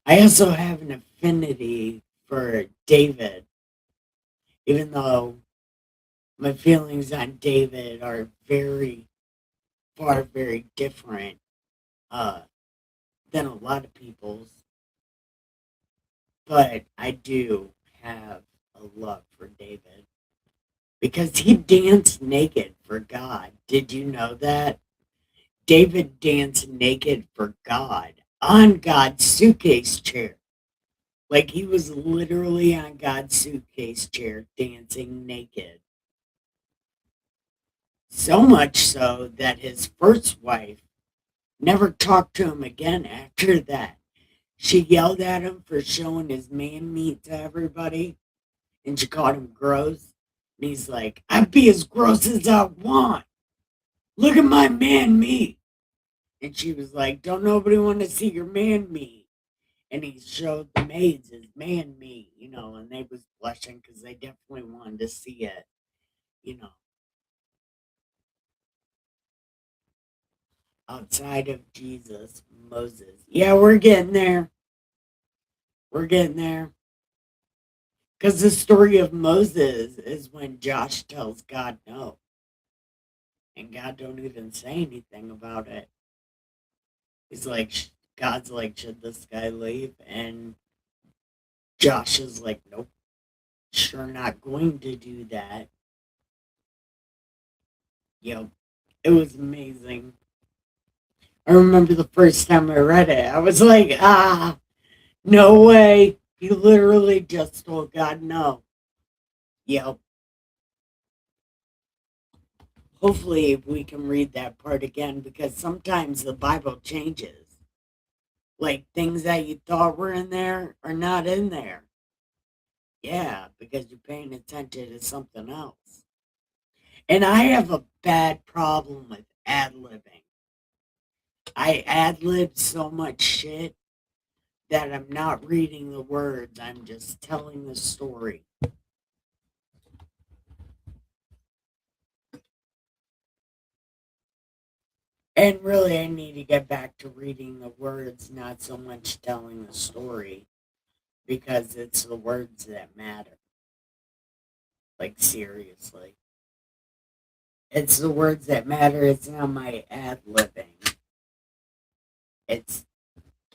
Speaker 3: I also have an affinity for David, even though my feelings on David are very different uh, than a lot of people's. But I do have a love for David because he danced naked for God. Did you know that? David danced naked for God on God's suitcase chair. Like he was literally on God's suitcase chair dancing naked. So much so that his first wife never talked to him again after that. She yelled at him for showing his man meat to everybody, and she called him gross. And he's like, I'd be as gross as I want. Look at my man meat. And she was like, don't nobody want to see your man meat. And he showed the maids his man meat, and they was blushing because they definitely wanted to see it, you know, outside of Jesus, Moses. Yeah, we're getting there. We're getting there. Because the story of Moses is when Josh tells God no. And God don't even say anything about it. He's like, God's like, should this guy leave? And Josh is like, nope, sure not going to do that. Yep, it was amazing. I remember the first time I read it, I was like, no way. You literally just told God no. Yep. Hopefully, we can read that part again because sometimes the Bible changes. Like things that you thought were in there are not in there. Yeah, because you're paying attention to something else. And I have a bad problem with ad-libbing. I ad-lib so much shit that I'm not reading the words. I'm just telling the story. And really, I need to get back to reading the words, not so much telling the story, because it's the words that matter. Like, seriously. It's the words that matter. It's not my ad-libbing. It's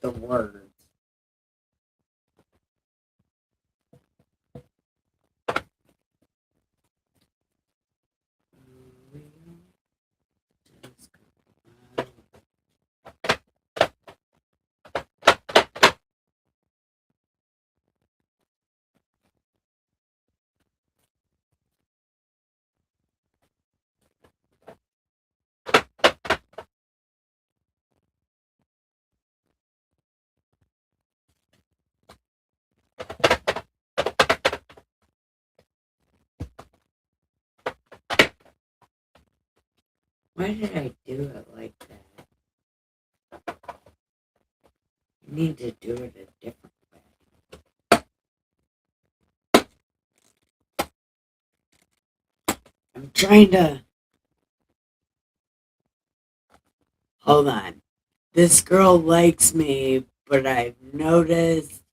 Speaker 3: the words. Why did I do it like that? I need to do it a different way. I'm trying to... Hold on. This girl likes me, but I've noticed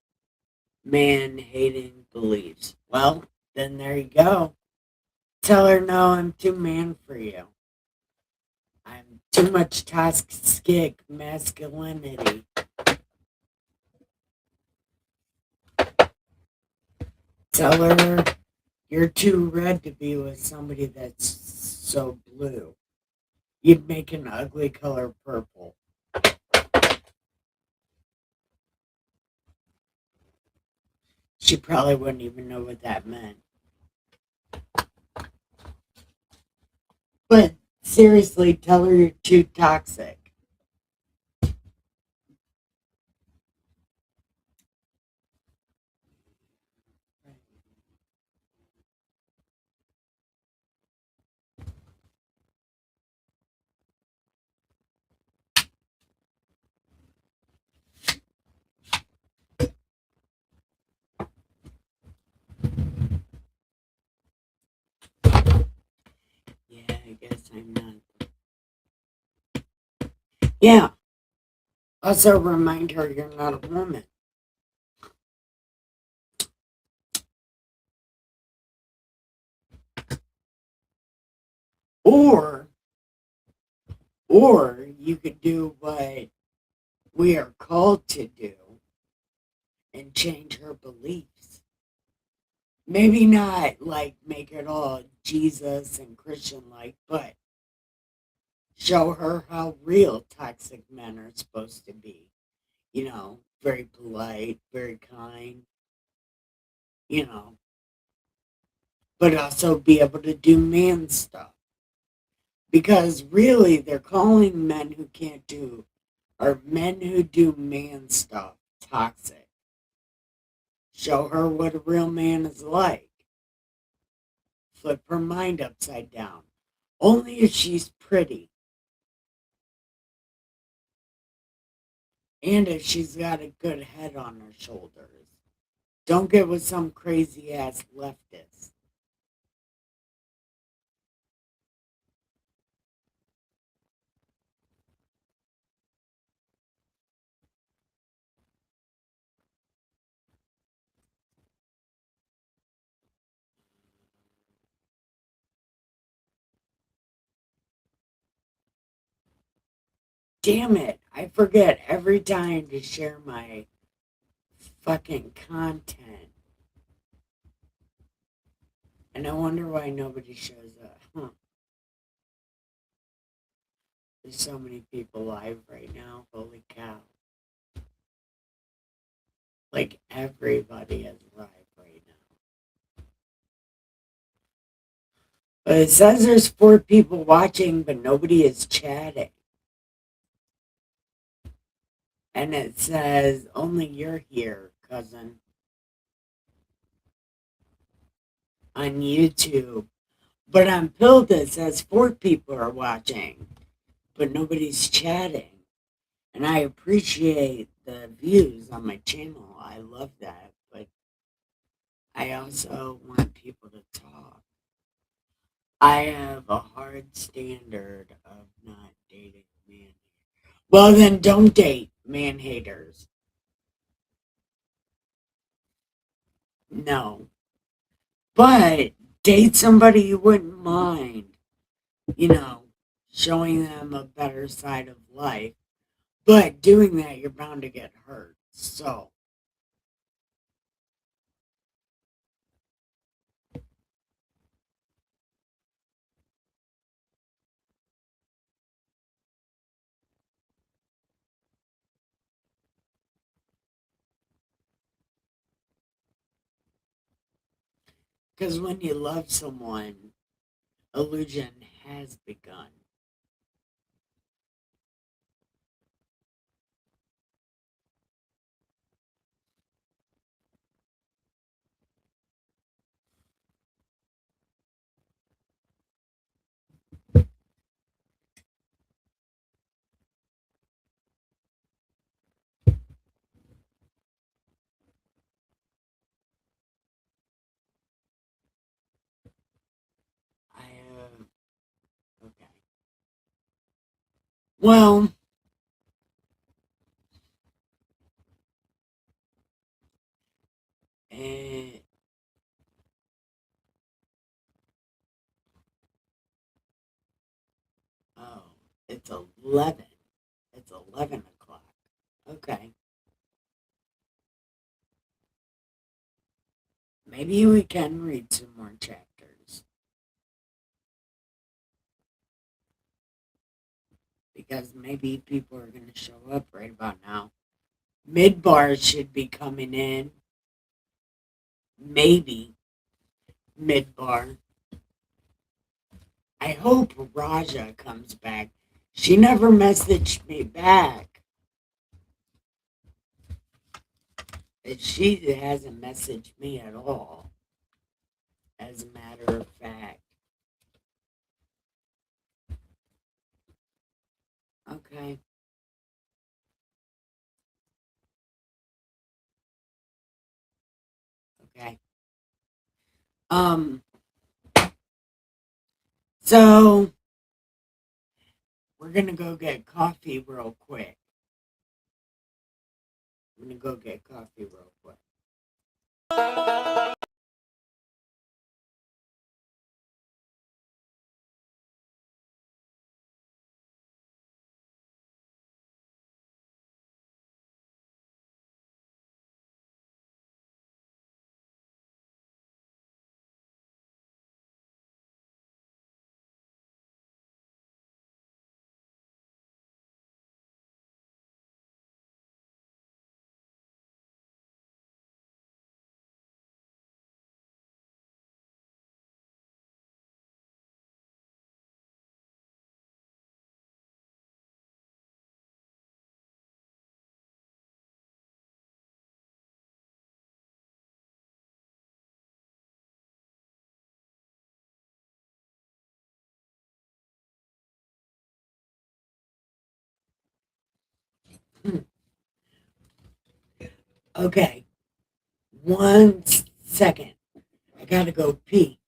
Speaker 3: man-hating beliefs. Well, then there you go. Tell her no, I'm too man for you. I'm too much toxic masculinity. Tell her you're too red to be with somebody that's so blue. You'd make an ugly color purple. She probably wouldn't even know what that meant. But seriously, tell her you're too toxic. Yeah, I guess I'm not. Yeah. Also remind her you're not a woman. Or you could do what we are called to do and change her beliefs. Maybe not like make it all Jesus and Christian like, but show her how real toxic men are supposed to be. You know, very polite, very kind, you know, but also be able to do man stuff. Because really, they're calling men who can't do, or men who do man stuff, toxic. Show her what a real man is like. Flip her mind upside down. Only if she's pretty. And if she's got a good head on her shoulders. Don't get with some crazy ass leftist. Damn it. I forget every time to share my fucking content. And I wonder why nobody shows up. Huh. There's so many people live right now. Holy cow. Like everybody is live right now. But it says there's 4 people watching, but nobody is chatting. And it says only you're here, cousin. On YouTube. But on Build it says 4 people are watching, but nobody's chatting. And I appreciate the views on my channel. I love that. But I also want people to talk. I have a hard standard of not dating man. Well, then don't date man haters. No. But date somebody you wouldn't mind, you know, showing them a better side of life. But doing that, you're bound to get hurt. So, because when you love someone, illusion has begun. I, okay. Well, eh, oh, it's 11. It's 11 o'clock. Okay. Maybe we can read some more chapters because maybe people are going to show up right about now. Midbar should be coming in. Maybe Midbar. I hope Raja comes back. She never messaged me back. She hasn't messaged me at all, as a matter of fact. Okay. Okay. Um, so we're gonna go get coffee real quick. I'm gonna go get coffee real quick. Okay. 1 second. I gotta go pee.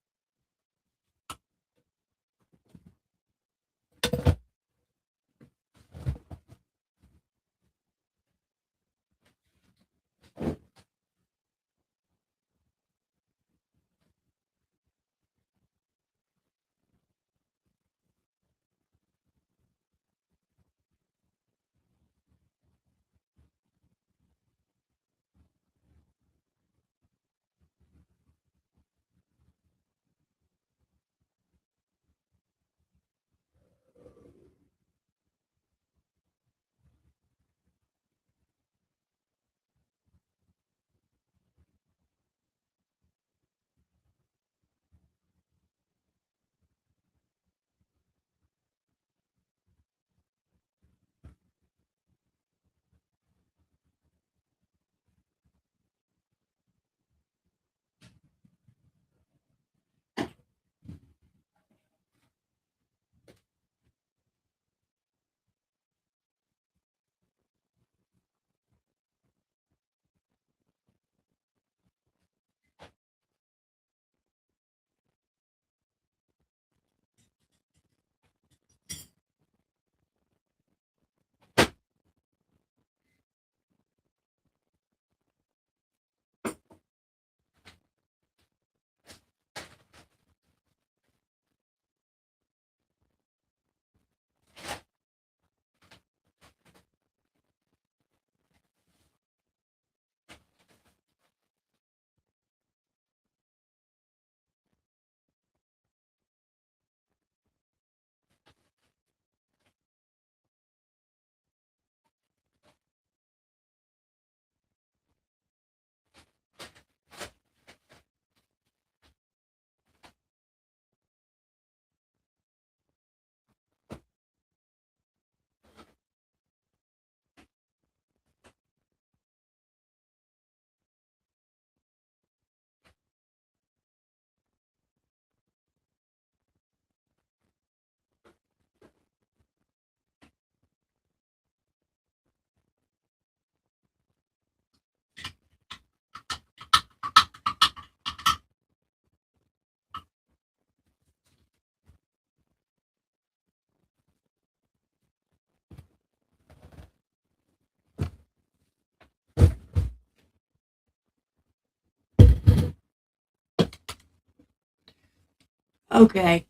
Speaker 3: Okay,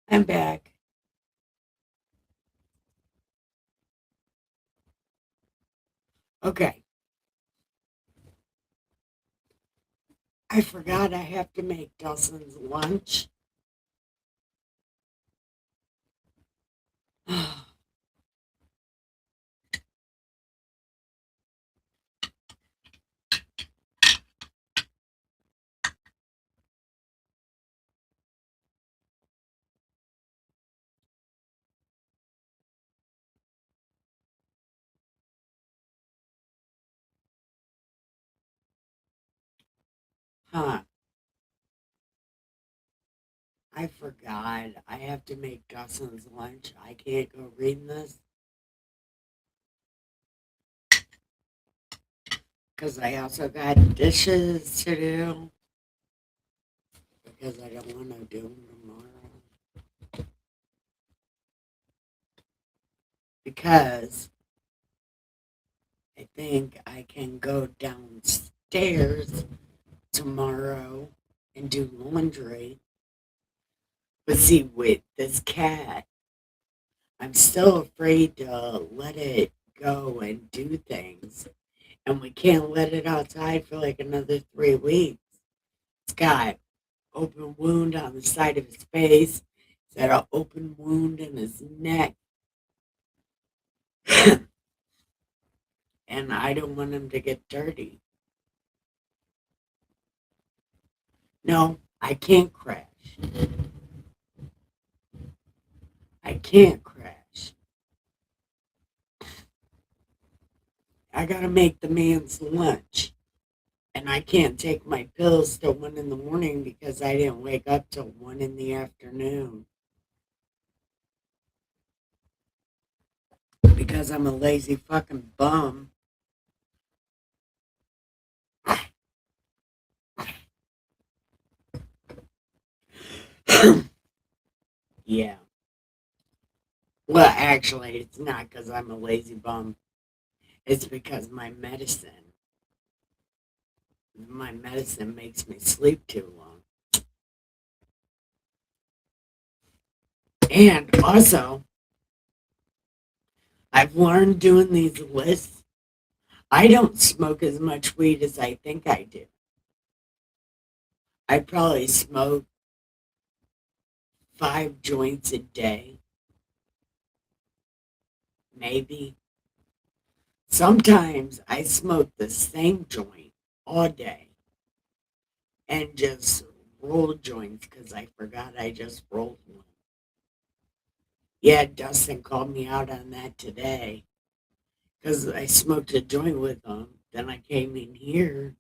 Speaker 3: I'm back. Okay, I forgot I have to make Dustin's lunch. Huh, I forgot. I have to make Dustin's lunch. I can't go reading this because I also got dishes to do because I don't want to do them tomorrow. Because I think I can go downstairs tomorrow and do laundry. But see, with this cat, I'm still afraid to let it go and do things. And we can't let it outside for like another 3 weeks. It's got open wound on the side of his face. It's got an open wound in his neck. And I don't want him to get dirty. No, I can't crash. I can't crash. I gotta make the man's lunch. And I can't take my pills till 1 in the morning because I didn't wake up till 1 in the afternoon because I'm a lazy fucking bum. Yeah. Well, actually, it's not because I'm a lazy bum. It's because my medicine makes me sleep too long. And also, I've learned doing these lists, I don't smoke as much weed as I think I do. I probably smoke 5 joints a day, maybe. Sometimes I smoke the same joint all day and just roll joints because I forgot I just rolled one. Yeah, Dustin called me out on that today because I smoked a joint with him. Then I came in here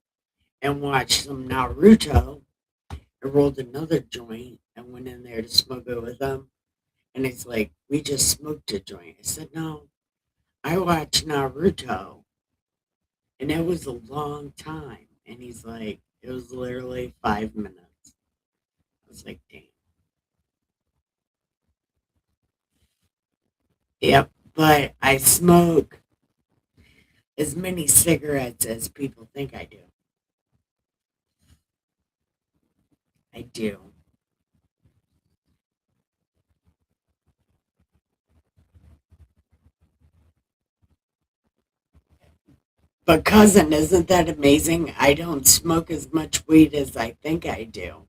Speaker 3: and watched some Naruto and rolled another joint and went in there to smoke it with him. And it's like, we just smoked a joint. I said, no, I watched Naruto and it was a long time. And he's like, it was literally 5 minutes. I was like, damn. Yep. But I smoke as many cigarettes as people think I do. I do. But cousin, isn't that amazing? I don't smoke as much weed as I think I do.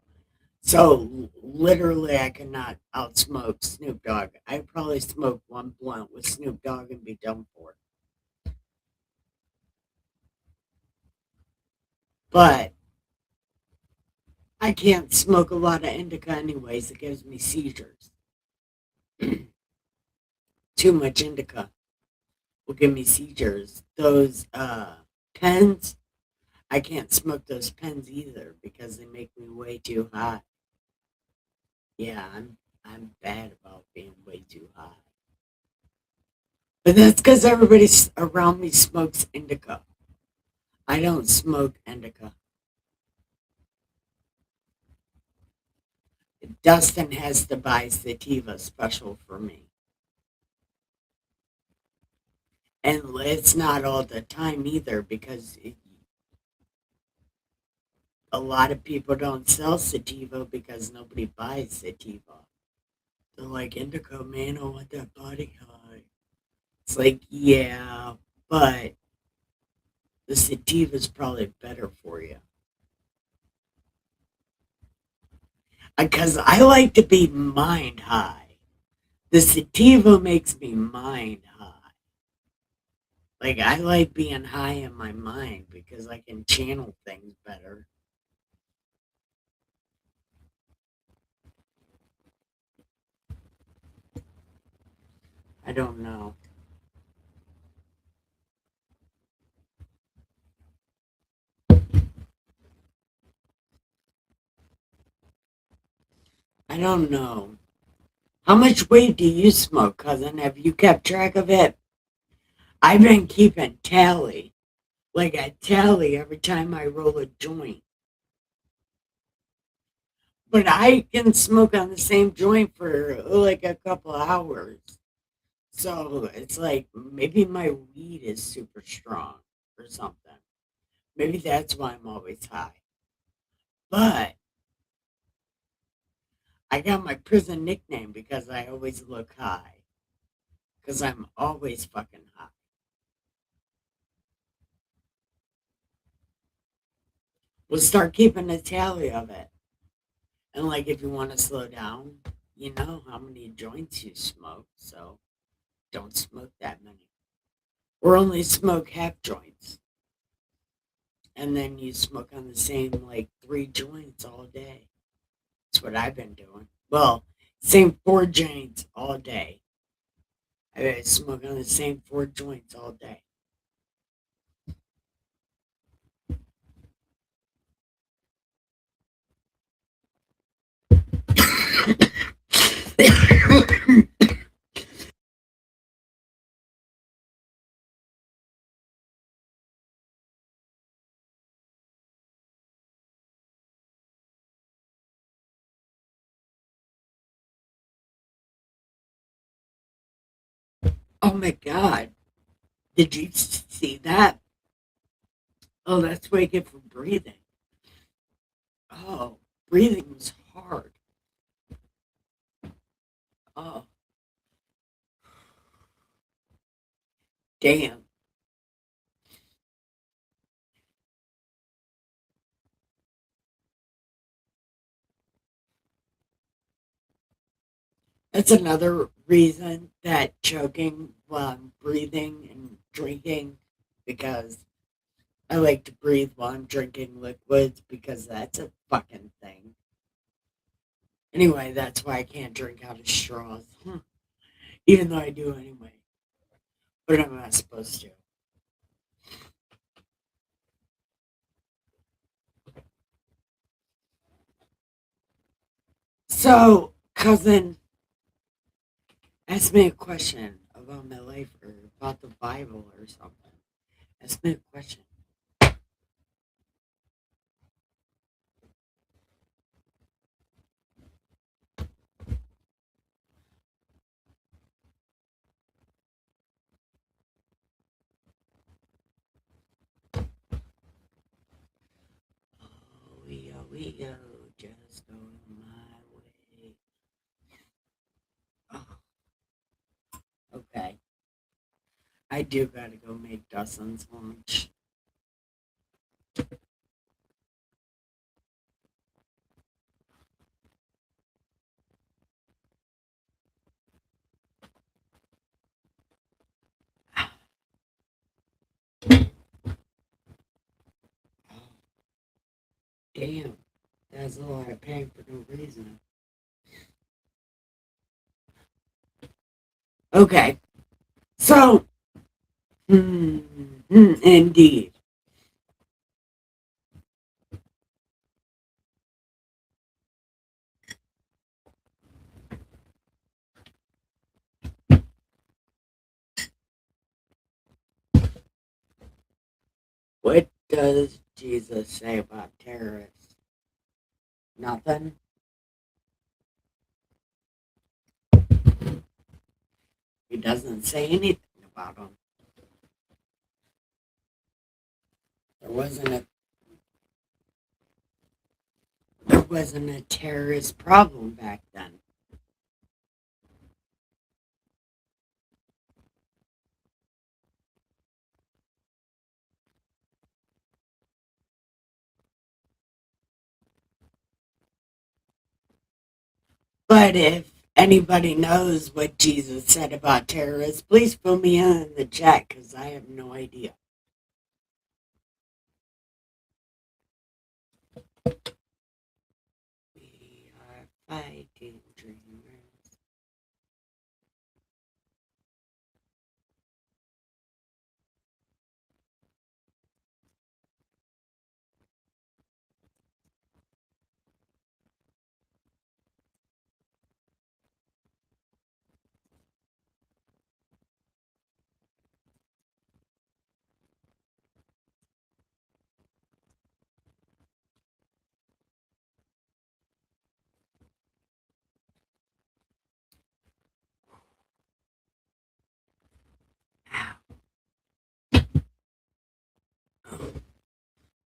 Speaker 3: So literally, I cannot outsmoke Snoop Dogg. I probably smoke one blunt with Snoop Dogg and be done for. But I can't smoke a lot of indica anyways. It gives me seizures. Too much indica will give me seizures. Those pens, I can't smoke those pens either because they make me way too high. Yeah, I'm bad about being way too high. But that's because everybody around me smokes indica. I don't smoke indica. Dustin has to buy sativa special for me. And it's not all the time either because a lot of people don't sell sativa because nobody buys sativa. They're like, indica, man, I want that body high. It's like, yeah, but the sativa is probably better for you. Because I like to be mind high. The sativa makes me mind high. Like, I like being high in my mind because I can channel things better. I don't know. I don't know. How much weed do you smoke, cousin? Have you kept track of it? I've been keeping tally. Like I tally every time I roll a joint. But I can smoke on the same joint for like a couple hours. So it's like maybe my weed is super strong or something. Maybe that's why I'm always high. But I got my prison nickname because I always look high. Because I'm always fucking high. We'll start keeping a tally of it. And like if you want to slow down, you know how many joints you smoke. So don't smoke that many. Or only smoke half joints. And then you smoke on the same like 3 joints all day. That's what I've been doing. Well, same 4 joints all day. I smoke on the same 4 joints all day. Oh my god. Did you see that? Oh, that's what I get for breathing. Oh, breathing was hard. Oh, damn. That's another reason that choking while I'm breathing and drinking because I like to breathe while I'm drinking liquids because that's a fucking thing. Anyway, that's why I can't drink out of straws. Even though I do anyway. But I'm not supposed to. So, cousin, ask me a question about my life or about the Bible or something. Ask me a question. We go, just going my way. Oh, okay. I do gotta go make Dustin's lunch. Oh, damn. That's a lot of paying for no reason. Okay. So, indeed. What does Jesus say about terrorists? Nothing. He doesn't say anything about them. There wasn't a It wasn't a terrorist problem back then. But if anybody knows what Jesus said about terrorists, please fill me in the chat because I have no idea. We are fighting dreamers.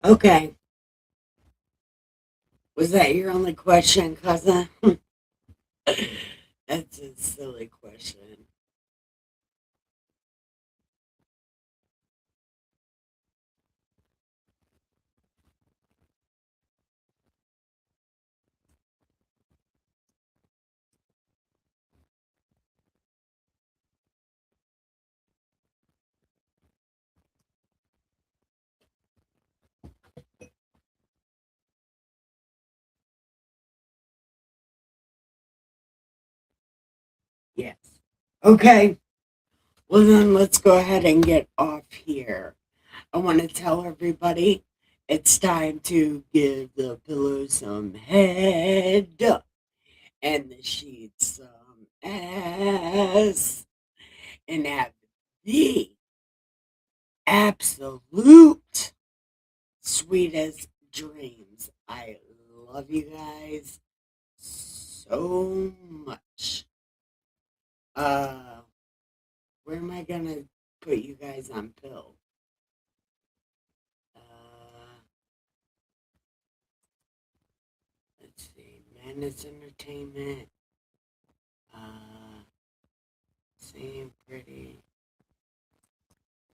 Speaker 3: Okay. Was that your only question, cousin? That's a silly question. Yes. Okay. Well, then let's go ahead and get off here. I want to tell everybody it's time to give the pillow some head and the sheets some ass and have the absolute sweetest dreams. I love you guys so much. Where am I gonna put you guys on pill? Let's see, Madness Entertainment. Same pretty.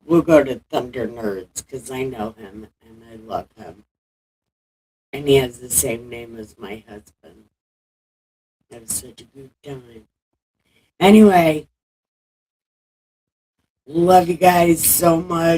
Speaker 3: We'll go to Thunder Nerds because I know him and I love him. And he has the same name as my husband. That was such a good time. Anyway, love you guys so much.